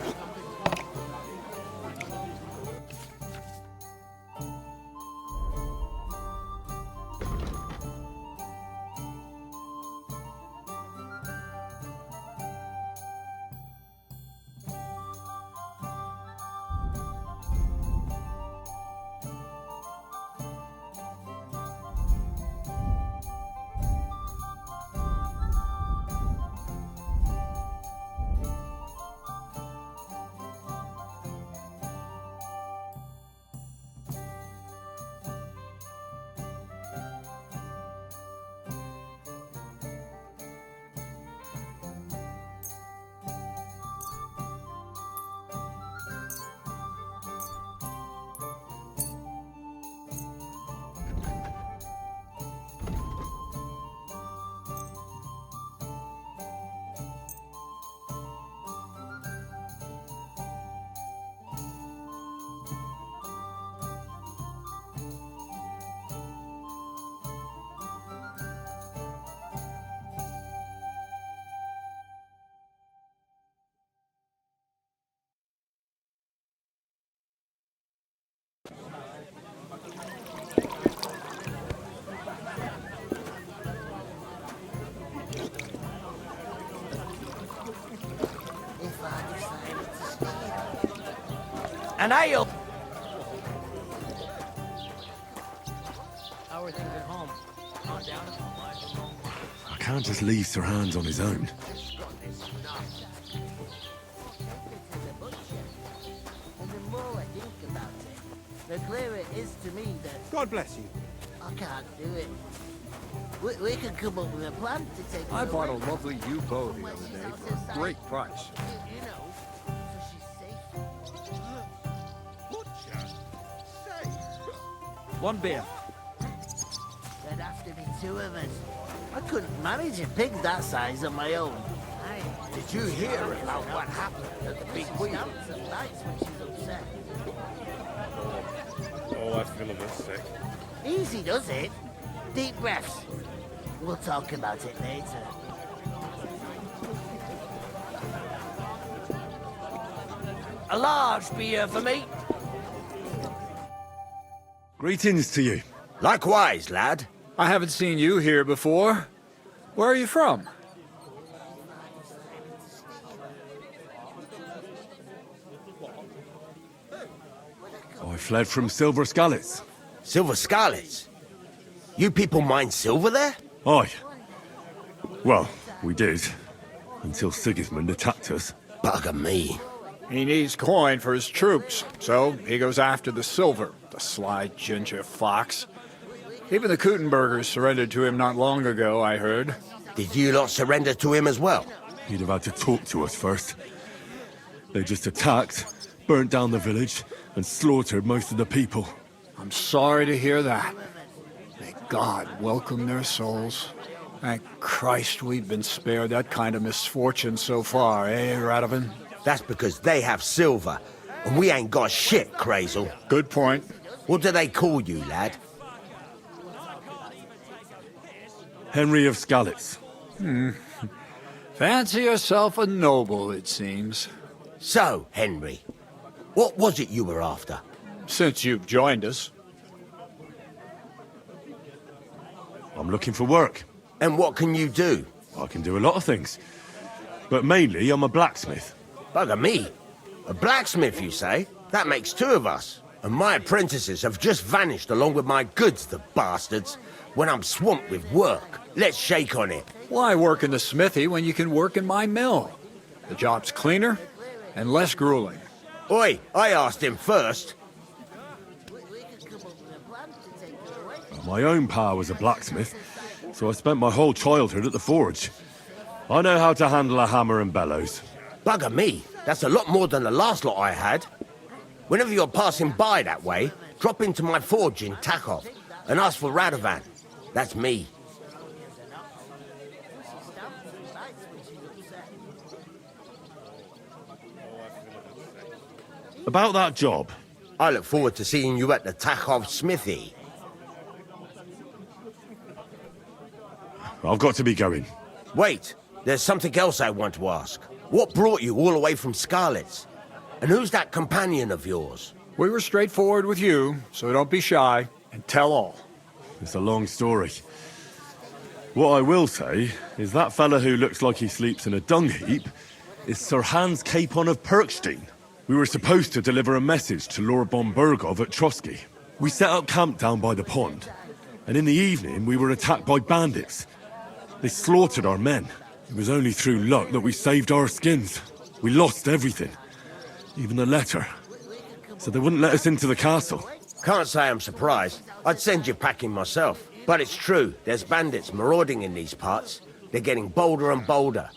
An ale. How are things at home? Not down I can't just leave Sir Hans on his own. And the more I think about it, the clearer it is to me that God bless you. I can't do it. We could come up with a plan to take it I bought a away. lovely U-boat the other day for a great price. You know, so she's safe. One beer. There'd have to be two of us. I couldn't manage a pig that size on my own. Did you hear about what happened at the big wheel? Some nights when she's upset. Oh, I feel a bit sick. Easy does it. Deep breaths. We'll talk about it later. A large beer for me. Greetings to you. Likewise, lad. I haven't seen you here before. Where are you from? I fled from Silver Scalets. Silver Scarlets? You people mine silver there? Aye. Well, we did. Until Sigismund attacked us. Bugger me. He needs coin for his troops, so he goes after the silver, the sly ginger fox. Even the Kuttenbergers surrendered to him not long ago, I heard. Did you lot surrender to him as well? He'd have had to talk to us first. They just attacked, burnt down the village, and slaughtered most of the people. I'm sorry to hear that. May God welcome their souls. Thank Christ we've been spared that kind of misfortune so far, eh, Radovan? That's because they have silver, and we ain't got shit, Crazel. Good point. What do they call you, lad? Henry of Scalets. Fancy yourself a noble, it seems. So, Henry, What was it you were after? Since you've joined us. I'm looking for work. And what can you do? I can do a lot of things. But mainly, I'm a blacksmith. Bugger me. A blacksmith, you say? That makes two of us. And my apprentices have just vanished along with my goods, the bastards. When I'm swamped with work. Let's shake on it. Why work in the smithy when you can work in my mill? The job's cleaner and less grueling. Oi, I asked him first. My own pa was a blacksmith, so I spent my whole childhood at the forge. I know how to handle a hammer and bellows. Bugger me, that's a lot more than the last lot I had. Whenever you're passing by that way, drop into my forge in Takov and ask for Radovan. That's me. About that job. I look forward to seeing you at the Takov smithy. I've got to be going. Wait, there's something else I want to ask. What brought you all the way from Scarlet's? And who's that companion of yours? We were straightforward with you, so don't be shy and tell all. It's a long story. What I will say is that fella who looks like he sleeps in a dung heap is Sir Hans Capon of Perkstein. We were supposed to deliver a message to Lord von Bergov at Trotsky. We set up camp down by the pond, and in the evening we were attacked by bandits. They slaughtered our men. It was only through luck that we saved our skins. We lost everything, even the letter. So they wouldn't let us into the castle. Can't say I'm surprised. I'd send you packing myself. But it's true, there's bandits marauding in these parts. They're getting bolder and bolder.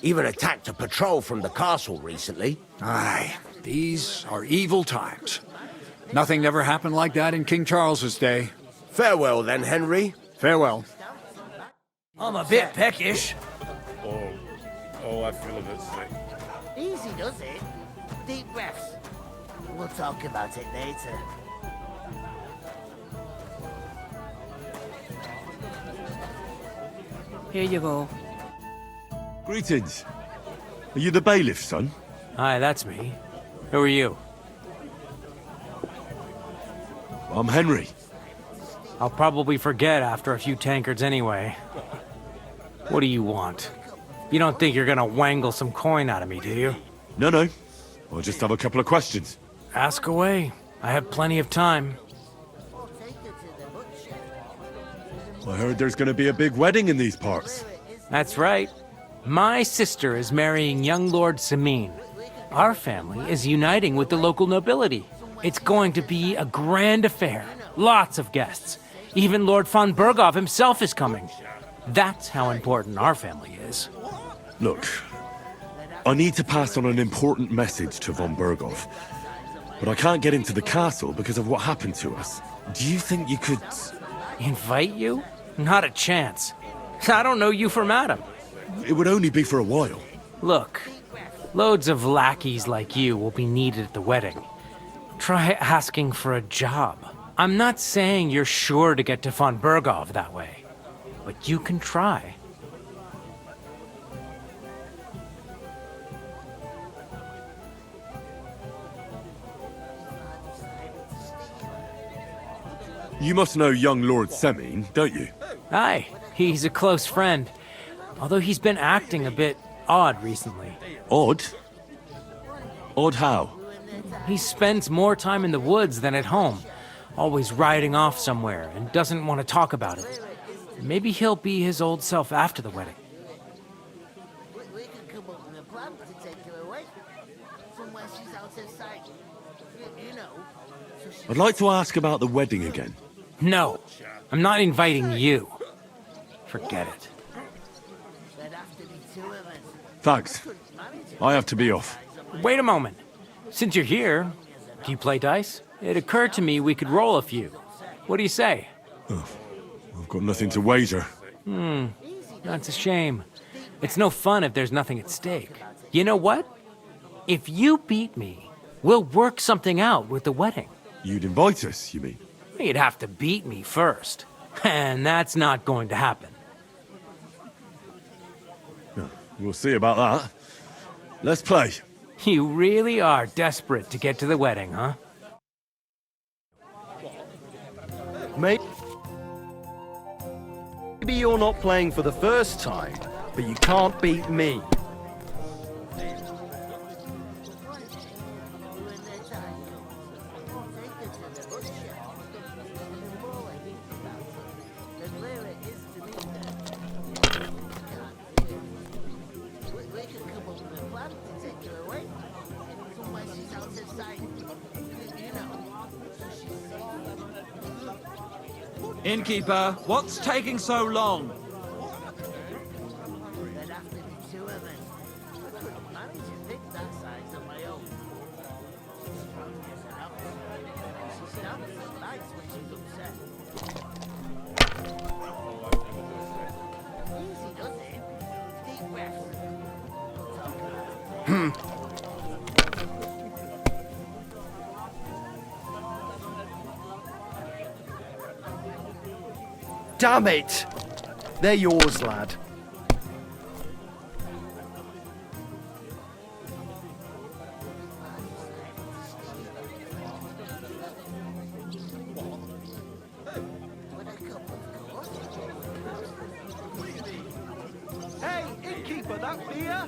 Even attacked a patrol from the castle recently. Aye, these are evil times. Nothing never happened like that in King Charles's day. Farewell then, Henry. Farewell. I'm a bit peckish. I feel a bit sick. Easy does it. Deep breaths. We'll talk about it later. Here you go. Greetings. Are you the bailiff's son? Hi, that's me. Who are you? I'm Henry. I'll probably forget after a few tankards anyway. What do you want? You don't think you're gonna wangle some coin out of me, do you? No. I'll just have a couple of questions. Ask away. I have plenty of time. I heard there's gonna be a big wedding in these parts. That's right. My sister is marrying young Lord Samin. Our family is uniting with the local nobility. It's going to be a grand affair. Lots of guests. Even Lord von Bergov himself is coming. That's how important our family is. Look, I need to pass on an important message to von Bergov. But I can't get into the castle because of what happened to us. Do you think you could... Invite you? Not a chance. I don't know you from Adam. It would only be for a while. Look, loads of lackeys like you will be needed at the wedding. Try asking for a job. I'm not saying you're sure to get to von Bergov that way, but you can try. You must know young Lord Semin, don't you? Aye, he's a close friend. Although he's been acting a bit odd recently. Odd? Odd how? He spends more time in the woods than at home. Always riding off somewhere and doesn't want to talk about it. Maybe he'll be his old self after the wedding. We could come up with a plan to take her away. Somewhere she's out of sight. You know. I'd like to ask about the wedding again. No, I'm not inviting you. Forget it. There'd have to be two of us. Thanks. I have to be off. Wait a moment. Since you're here, do you play dice? It occurred to me we could roll a few. What do you say? Oh, I've got nothing to wager. That's a shame. It's no fun if there's nothing at stake. You know what? If you beat me, we'll work something out with the wedding. You'd invite us, you mean? You'd have to beat me first. And that's not going to happen. We'll see about that. Let's play. You really are desperate to get to the wedding, huh? Maybe you're not playing for the first time, but you can't beat me. Innkeeper, what's taking so long? Damn it! They're yours, lad. Hey, innkeeper, that beer?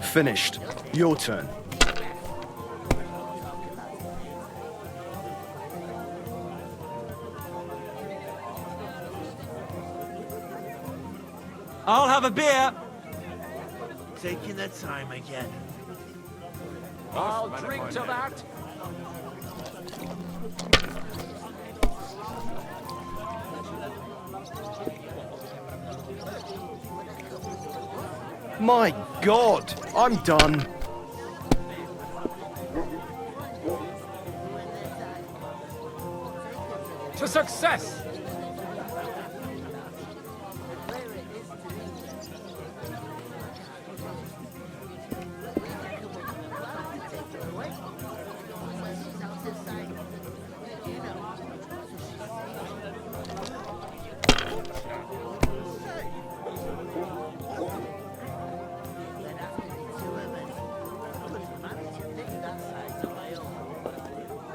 Finished. Your turn. I'll have a beer. Taking their time again. I'll drink to that. My God, I'm done. To success!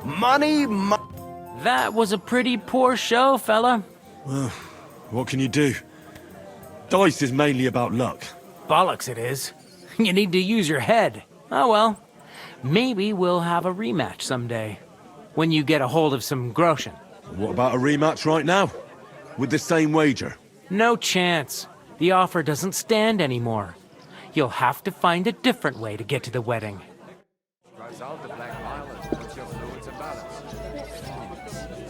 Money, That was a pretty poor show, fella. Well, what can you do? Dice is mainly about luck. Bollocks it is. You need to use your head. Oh well. Maybe we'll have a rematch someday. When you get a hold of some groschen. What about a rematch right now? With the same wager? No chance. The offer doesn't stand anymore. You'll have to find a different way to get to the wedding. Drives out the black violence, puts your fluids in balance.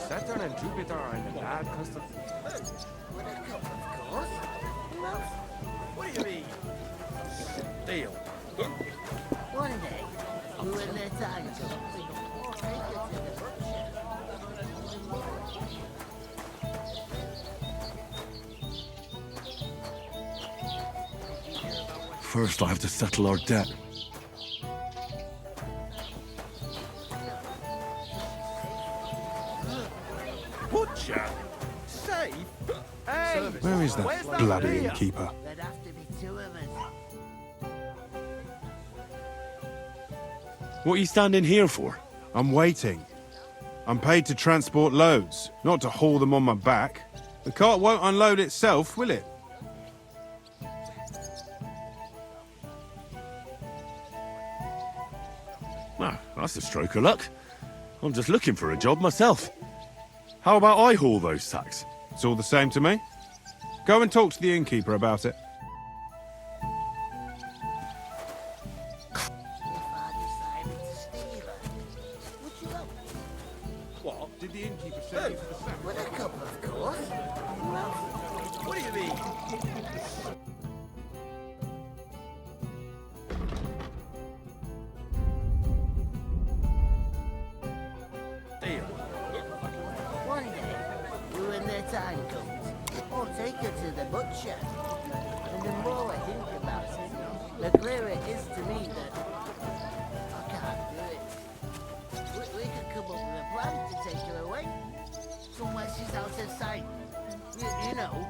Saturn and Jupiter are in a bad constant. What do you mean? Deal. One day, when their time comes, take it to the First, I have to settle our debt. Butcher? Safe? Hey! Where is that where's bloody beer? innkeeper? There'd have to be two of us. What are you standing here for? I'm waiting. I'm paid to transport loads, not to haul them on my back. The cart won't unload itself, will it? Ah, that's a stroke of luck. I'm just looking for a job myself. How about I haul those sacks? It's all the same to me. Go and talk to the innkeeper about it. What? Did the innkeeper send you for the sack? One day, when their time comes, I'll take her to the butcher. And the more I think about it, the clearer it is to me that I can't do it. We could come up with a plan to take her away. Somewhere she's out of sight. You know.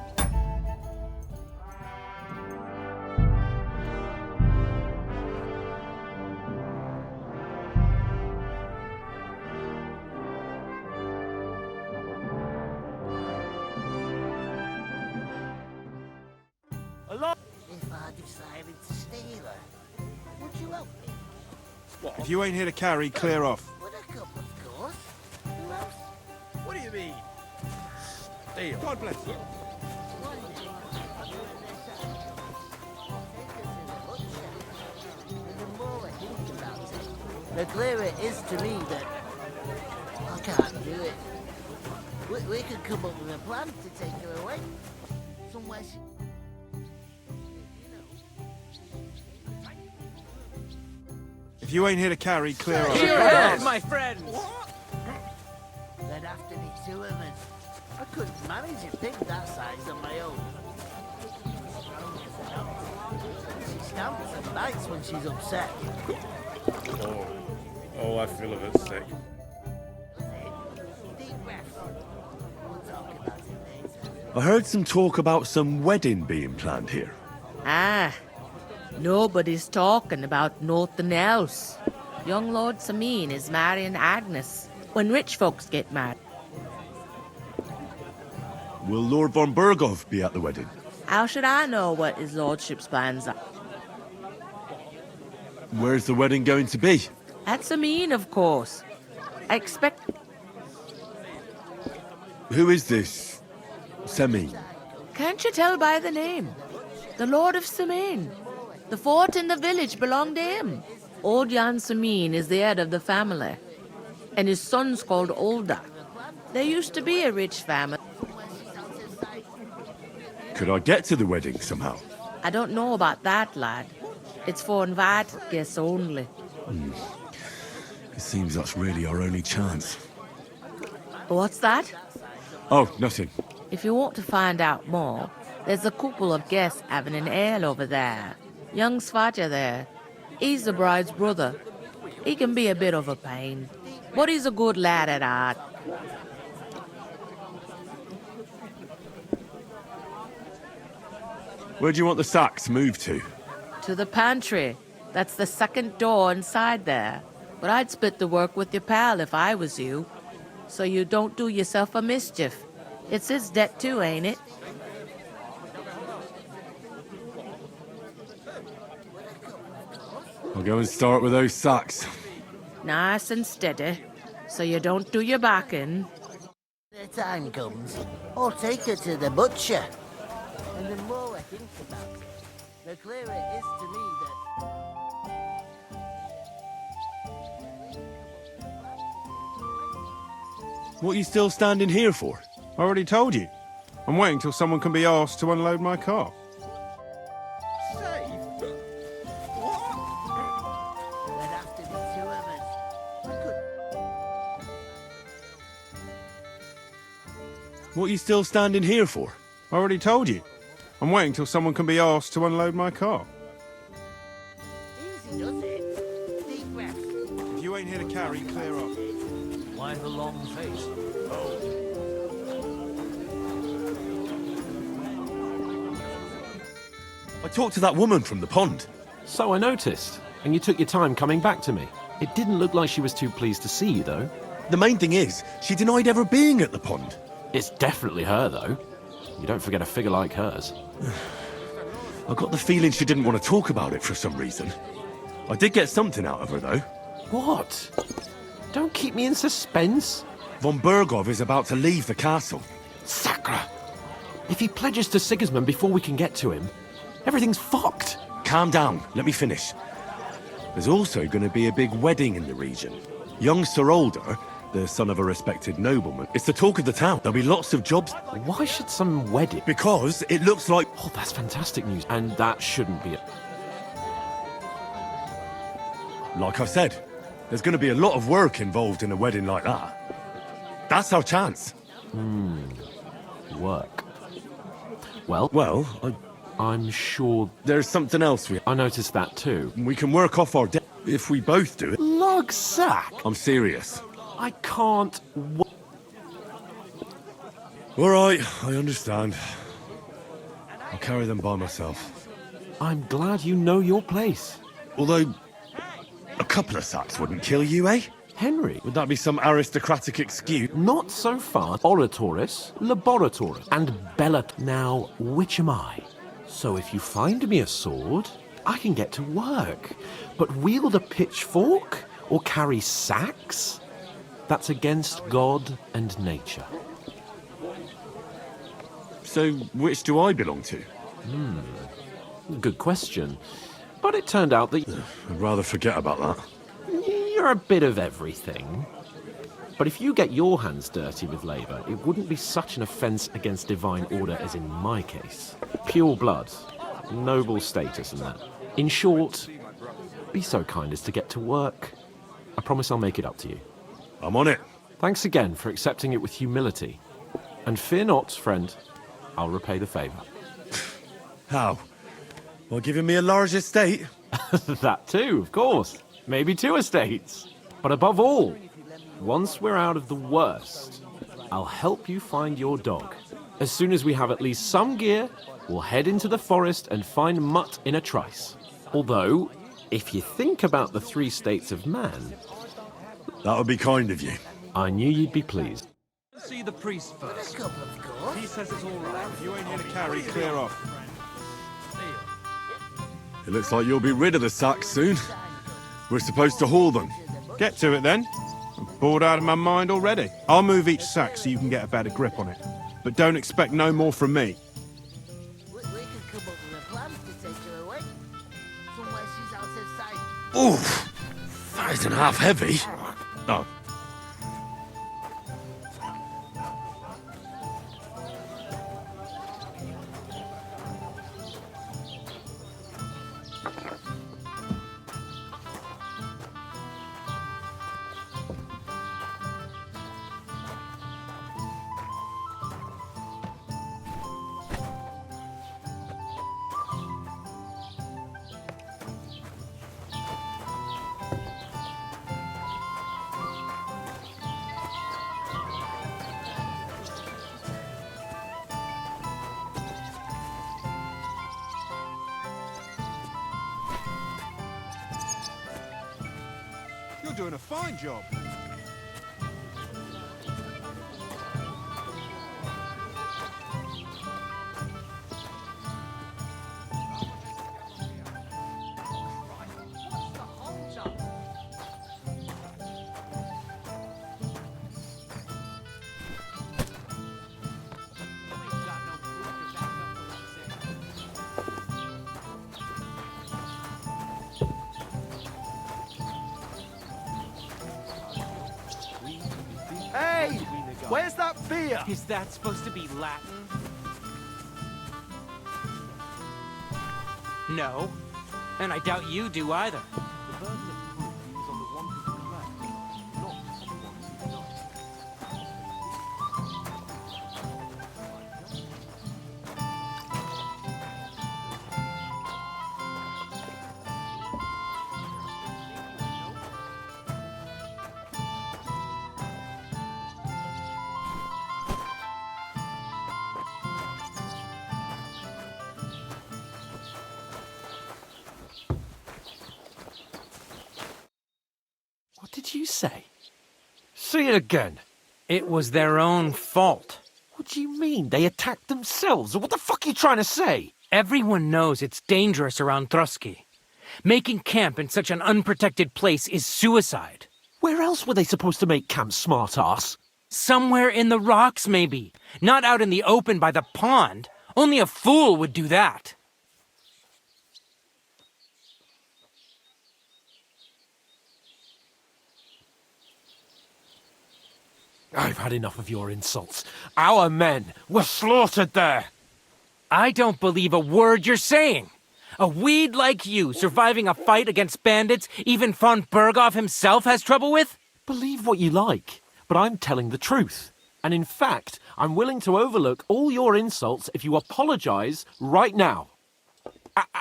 If I decided to steal her, would you help me? If you ain't here to carry, clear off. Would I come, of course? Who else? What do you mean? Steal. God bless you. The more I think about it, the clearer it is to me that I can't do it. We could come up with a plan to take her away. Somewhere she... If you ain't here to carry, clear off. Cheers, my friends! There'd have to be two of us. I couldn't manage a pig that size on my own. She stamps and bites when she's upset. Oh, I feel a bit sick. Deep breath. We'll talk about it later. I heard some talk about some wedding being planned here. Ah, nobody's talking about nothing else. Young Lord Sameen is marrying Agnes. When rich folks get married. Will Lord von Berghoff be at the wedding? How should I know what his lordship's plans are? Where's the wedding going to be? At Sameen, of course. I expect... Who is this? Semi. Can't you tell by the name? The Lord of Sameen. The fort and the village belong to him. Old Jan Sameen is the head of the family, and his son's called Olda. There used to be a rich family. Could I get to the wedding somehow? I don't know about that, lad. It's for invited guests only. It seems that's really our only chance. What's that? Oh, nothing. If you want to find out more, there's a couple of guests having an ale over there. Young Svaja there. He's the bride's brother. He can be a bit of a pain, but he's a good lad at heart. Where do you want the sacks moved to? To the pantry. That's the second door inside there. But I'd split the work with your pal if I was you, so you don't do yourself a mischief. It's his debt too, ain't it? I'll go and start with those sacks. Nice and steady, so you don't do your back in. The time comes, I'll take her to the butcher. And the more I think about it, the clearer it is to me that... What are you still standing here for? I already told you. I'm waiting till someone can be asked to unload my car. There'd have to be two of us. I could... What are you still standing here for? I already told you. I'm waiting till someone can be asked to unload my car. Easy does it. Deep breath. If you ain't here to carry, clear off. Why the long face? I talked to that woman from the pond. So I noticed, and you took your time coming back to me. It didn't look like she was too pleased to see you, though. The main thing is, she denied ever being at the pond. It's definitely her, though. You don't forget a figure like hers. I got the feeling she didn't want to talk about it for some reason. I did get something out of her, though. What? Don't keep me in suspense. Von Berghoff is about to leave the castle. Sacre! If he pledges to Sigismund before we can get to him, everything's fucked. Calm down. Let me finish. There's also going to be a big wedding in the region. Young Sir Older the son of a respected nobleman. It's the talk of the town. There'll be lots of jobs. Why should some wedding? Because it looks like... Oh, that's fantastic news. And that shouldn't be it. Like I said, there's going to be a lot of work involved in a wedding like that. That's our chance. Work. Well, I'm sure there's something else I noticed that too. We can work off our debt if we both do it. Log sack! I'm serious. I can't. All right, I understand. I'll carry them by myself. I'm glad you know your place. Although, a couple of sacks wouldn't kill you, eh? Henry. Would that be some aristocratic excuse? Not so far. Oratoris, laboratoris, and bellat. Now, which am I? So if you find me a sword, I can get to work. But wield a pitchfork or carry sacks? That's against God and nature. So, which do I belong to? Good question. But it turned out that... I'd rather forget about that. You're a bit of everything. But if you get your hands dirty with labour, it wouldn't be such an offence against divine order as in my case. Pure blood, noble status and that. In short, be so kind as to get to work. I promise I'll make it up to you. I'm on it. Thanks again for accepting it with humility. And fear not, friend, I'll repay the favour. How? By giving me a large estate? That too, of course. Maybe 2 estates. But above all, once we're out of the worst, I'll help you find your dog. As soon as we have at least some gear, we'll head into the forest and find Mutt in a trice. Although, if you think about the 3 states of man... That would be kind of you. I knew you'd be pleased. See the priest first. He says it's all right. If you ain't here to carry, clear off. It looks like you'll be rid of the sacks soon. We're supposed to haul them. Get to it then. I'm bored out of my mind already. I'll move each sack so you can get a better grip on it. But don't expect no more from me. We could come up with a plan to take her away. Somewhere she's out of sight. Oof! That isn't half heavy. Oh. You're doing a fine job. Hey! Where's that beer? Is that supposed to be Latin? No. And I doubt you do either. What did you say? Say it again. It was their own fault. What do you mean? They attacked themselves? What the fuck are you trying to say? Everyone knows it's dangerous around Trotsky. Making camp in such an unprotected place is suicide. Where else were they supposed to make camp, smart-ass? Somewhere in the rocks, maybe. Not out in the open by the pond. Only a fool would do that. I've had enough of your insults. Our men were slaughtered there. I don't believe a word you're saying. A weed like you surviving a fight against bandits even von Berghoff himself has trouble with? Believe what you like, but I'm telling the truth. And in fact, I'm willing to overlook all your insults if you apologize right now.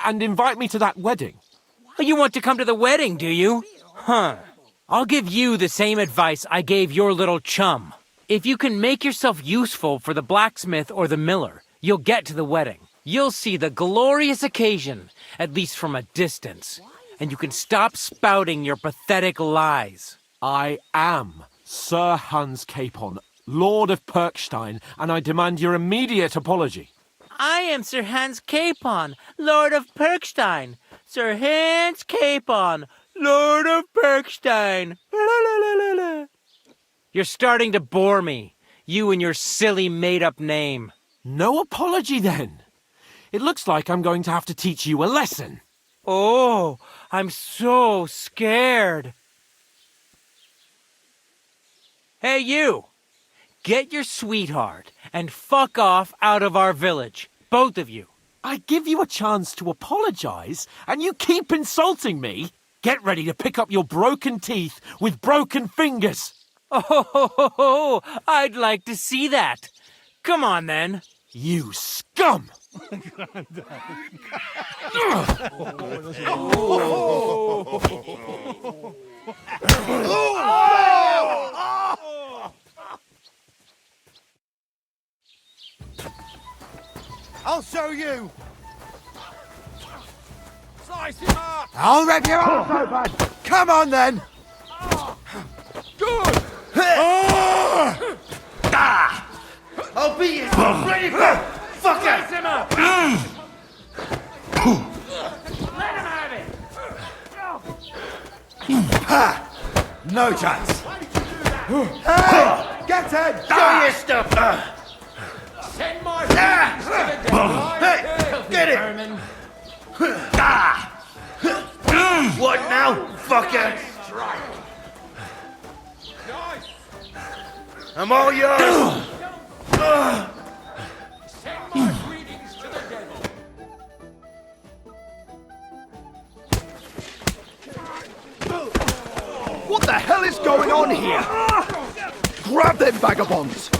And invite me to that wedding. You want to come to the wedding, do you? Huh. I'll give you the same advice I gave your little chum. If you can make yourself useful for the blacksmith or the miller, you'll get to the wedding. You'll see the glorious occasion, at least from a distance. And you can stop spouting your pathetic lies. I am Sir Hans Capon, Lord of Perkstein, and I demand your immediate apology. I am Sir Hans Capon, Lord of Perkstein. Sir Hans Capon, Lord of Perkstein. You're starting to bore me, you and your silly made-up name. No apology, then. It looks like I'm going to have to teach you a lesson. Oh, I'm so scared. Hey, you! Get your sweetheart and fuck off out of our village. Both of you. I give you a chance to apologize, and you keep insulting me? Get ready to pick up your broken teeth with broken fingers. Oh, I'd like to see that. Come on, then. You scum! I'll show you! Slice him up! I'll rip your arse open! Come on, then! Good! I'll beat you! Ready for fucker! Slice him up! Let him have it! Ha! No chance! Hey! Get in! Show your stuff! Send my friends to the devil! Hey! Get it! What now, fucker? Nice! I'm all yours! Send my greetings to the devil! What the hell is going on here? Grab them vagabonds!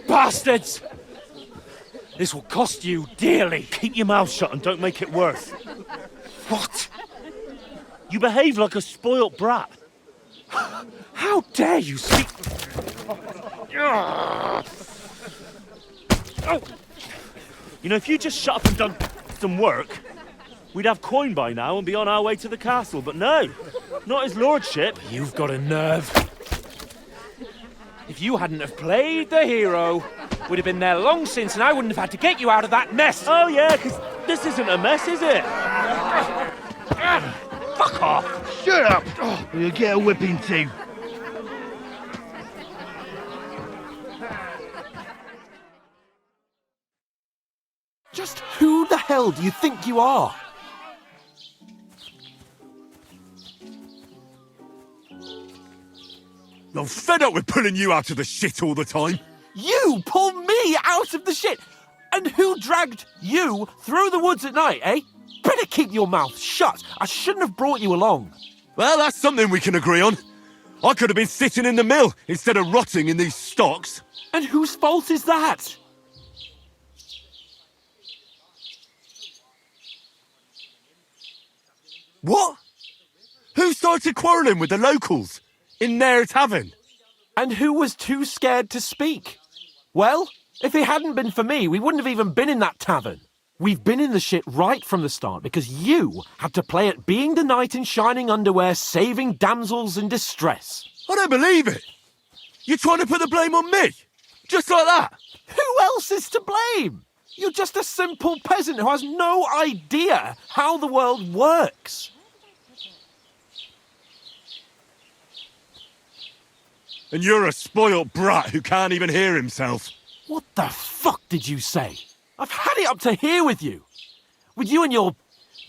Bastards! This will cost you dearly. Keep your mouth shut and don't make it worse. What? You behave like a spoilt brat. How dare you speak... You know, if you just shut up and done some work, we'd have coin by now and be on our way to the castle. But no, not his lordship. You've got a nerve. If you hadn't have played the hero, we'd have been there long since and I wouldn't have had to get you out of that mess. Oh yeah, because this isn't a mess, is it? Fuck off. Shut up! Or you'll get a whipping too. Just who the hell do you think you are? I'm fed up with pulling you out of the shit all the time. You pull me out of the shit! And who dragged you through the woods at night, eh? Better keep your mouth shut. I shouldn't have brought you along. Well, that's something we can agree on. I could have been sitting in the mill instead of rotting in these stocks. And whose fault is that? What? Who started quarrelling with the locals in their tavern? And who was too scared to speak? Well, if it hadn't been for me, we wouldn't have even been in that tavern. We've been in the shit right from the start because you had to play at being the knight in shining underwear, saving damsels in distress. I don't believe it. You're trying to put the blame on me? Just like that? Who else is to blame? You're just a simple peasant who has no idea how the world works. And you're a spoilt brat who can't even hear himself. What the fuck did you say? I've had it up to here with you. With you and your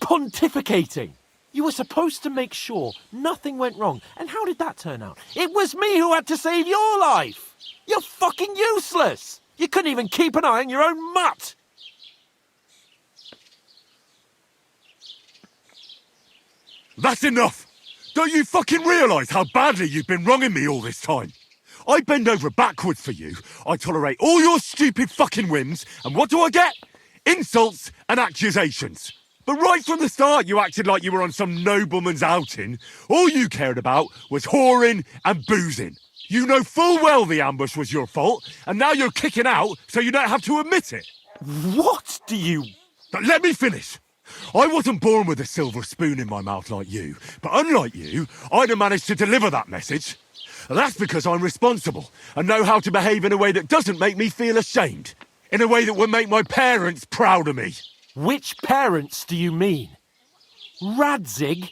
pontificating. You were supposed to make sure nothing went wrong. And how did that turn out? It was me who had to save your life. You're fucking useless. You couldn't even keep an eye on your own mutt. That's enough! Don't you fucking realise how badly you've been wronging me all this time? I bend over backwards for you, I tolerate all your stupid fucking whims, and what do I get? Insults and accusations. But right from the start you acted like you were on some nobleman's outing. All you cared about was whoring and boozing. You know full well the ambush was your fault, and now you're kicking out so you don't have to admit it. What do you... But let me finish. I wasn't born with a silver spoon in my mouth like you, but unlike you, I'd have managed to deliver that message. That's because I'm responsible and know how to behave in a way that doesn't make me feel ashamed. In a way that would make my parents proud of me. Which parents do you mean? Radzig?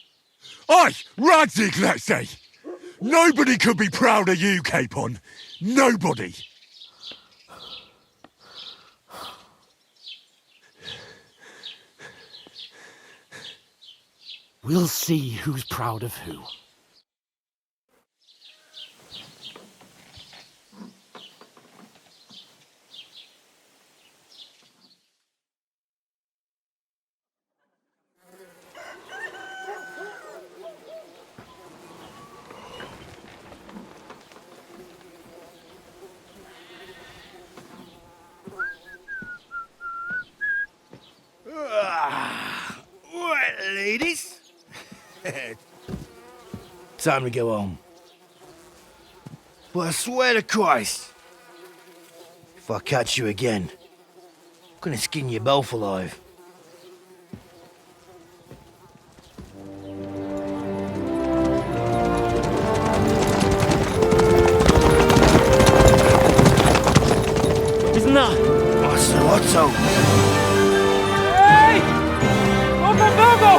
Aye, Radzig, let's say. Nobody could be proud of you, Capon. Nobody. We'll see who's proud of who. Right, ladies. Time to go home. But I swear to Christ, if I catch you again, I'm gonna skin you both alive. Isn't that? Otto! Hey! Open Virgo!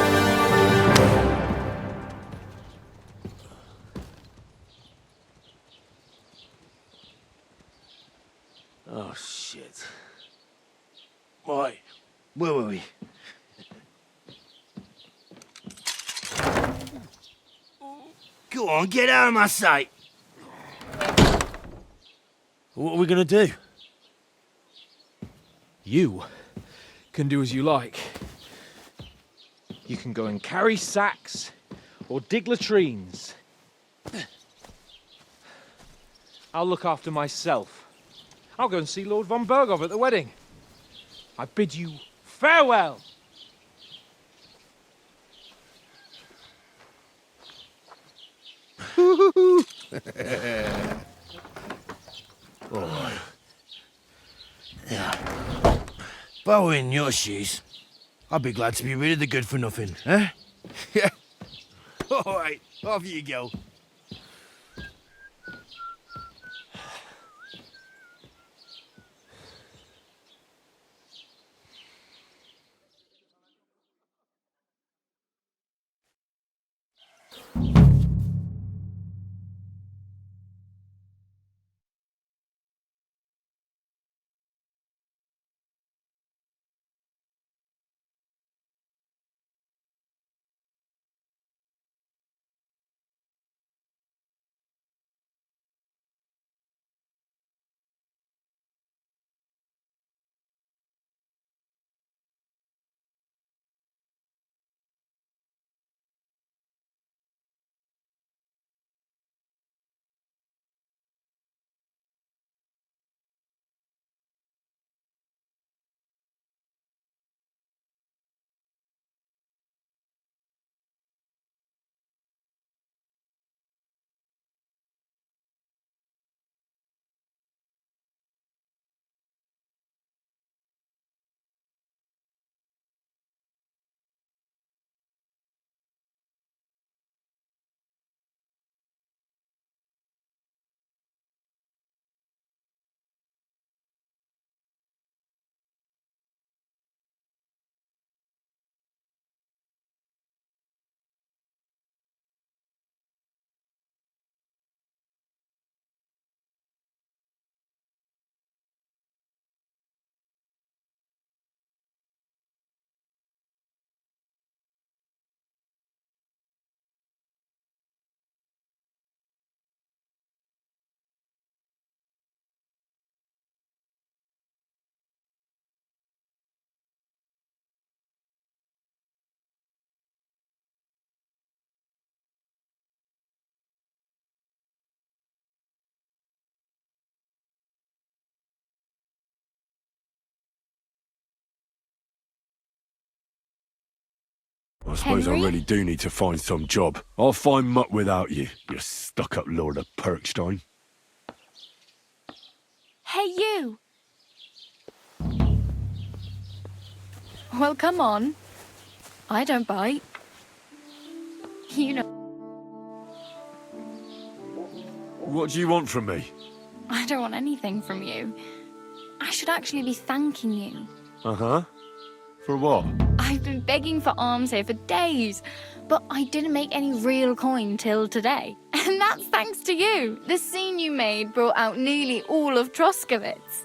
Oh, shit. Right, where were we? Go on, get out of my sight! What are we gonna do? You can do as you like. You can go and carry sacks or dig latrines. I'll look after myself. I'll go and see Lord von Bergov at the wedding. I bid you farewell. Alright. Yeah. If I were in your shoes, I'd be glad to be rid of the good for nothing, eh? Yeah. Alright, off you go. I suppose Henry? I really do need to find some job. I'll find mutt without you, you stuck-up Lord of Perkstein. Hey, you! Well, come on. I don't bite. You know... What do you want from me? I don't want anything from you. I should actually be thanking you. Uh-huh. For what? I've been begging for alms here for days, but I didn't make any real coin till today. And that's thanks to you. The scene you made brought out nearly all of Troskowitz.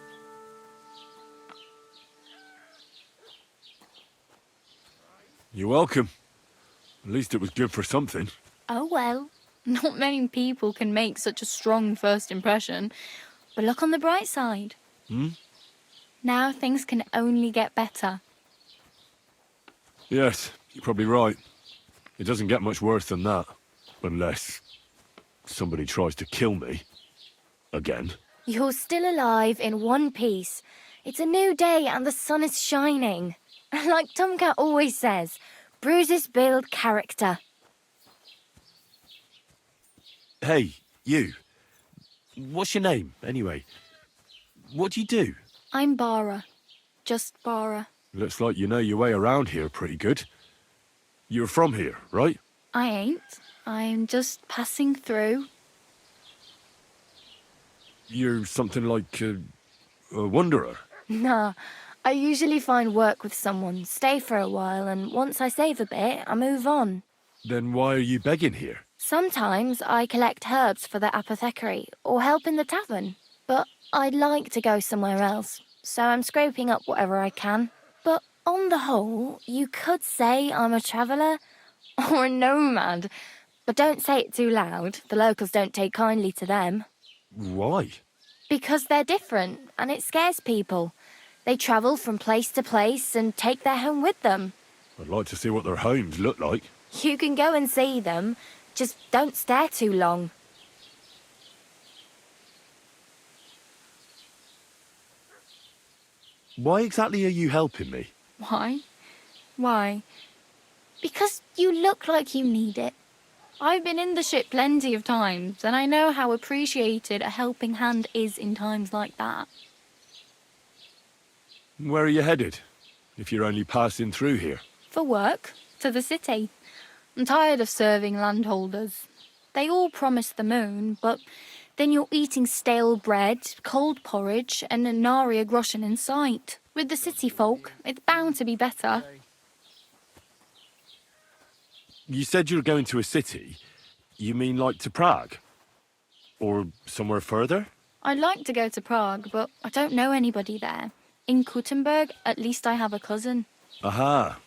You're welcome. At least it was good for something. Oh well, not many people can make such a strong first impression. But look on the bright side. Hmm? Now things can only get better. Yes, you're probably right. It doesn't get much worse than that. Unless somebody tries to kill me. Again. You're still alive in one piece. It's a new day and the sun is shining. Like Tomcat always says, bruises build character. Hey, you. What's your name, anyway? What do you do? I'm Bara. Just Bara. Looks like you know your way around here pretty good. You're from here, right? I ain't. I'm just passing through. You're something like a wanderer. Nah, I usually find work with someone, stay for a while, and once I save a bit, I move on. Then why are you begging here? Sometimes I collect herbs for the apothecary, or help in the tavern. But I'd like to go somewhere else, so I'm scraping up whatever I can. But on the whole, you could say I'm a traveller, or a nomad. But don't say it too loud, the locals don't take kindly to them. Why? Because they're different, and it scares people. They travel from place to place and take their home with them. I'd like to see what their homes look like. You can go and see them, just don't stare too long. Why exactly are you helping me? Why? Why? Because you look like you need it. I've been in the ship plenty of times, and I know how appreciated a helping hand is in times like that. Where are you headed, if you're only passing through here? For work, to the city. I'm tired of serving landholders. They all promise the moon, but then you're eating stale bread, cold porridge, and a nary a groschen in sight. With the city folk, it's bound to be better. You said you're going to a city. You mean like to Prague? Or somewhere further? I'd like to go to Prague, but I don't know anybody there. In Kuttenberg, at least I have a cousin. Aha.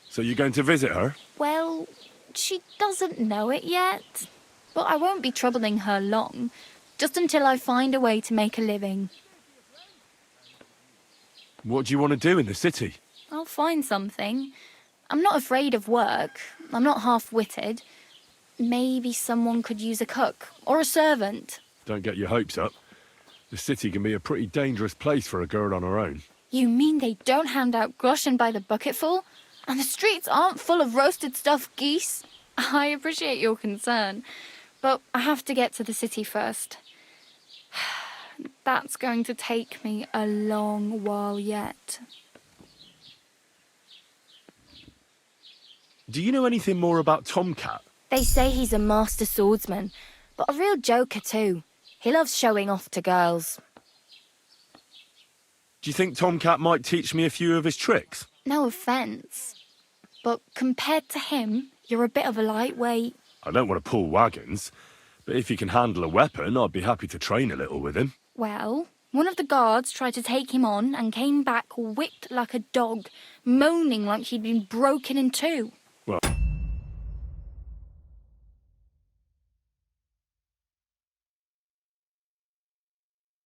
So you're going to visit her? Well, she doesn't know it yet. But I won't be troubling her long, just until I find a way to make a living. What do you want to do in the city? I'll find something. I'm not afraid of work. I'm not half-witted. Maybe someone could use a cook or a servant. Don't get your hopes up. The city can be a pretty dangerous place for a girl on her own. You mean they don't hand out groschen by the bucketful? And the streets aren't full of roasted stuffed geese? I appreciate your concern, but I have to get to the city first. That's going to take me a long while yet. Do you know anything more about Tomcat? They say he's a master swordsman, but a real joker too. He loves showing off to girls. Do you think Tomcat might teach me a few of his tricks? No offence, but compared to him, you're a bit of a lightweight. I don't want to pull wagons, but if he can handle a weapon, I'd be happy to train a little with him. Well, one of the guards tried to take him on and came back whipped like a dog, moaning like he'd been broken in two.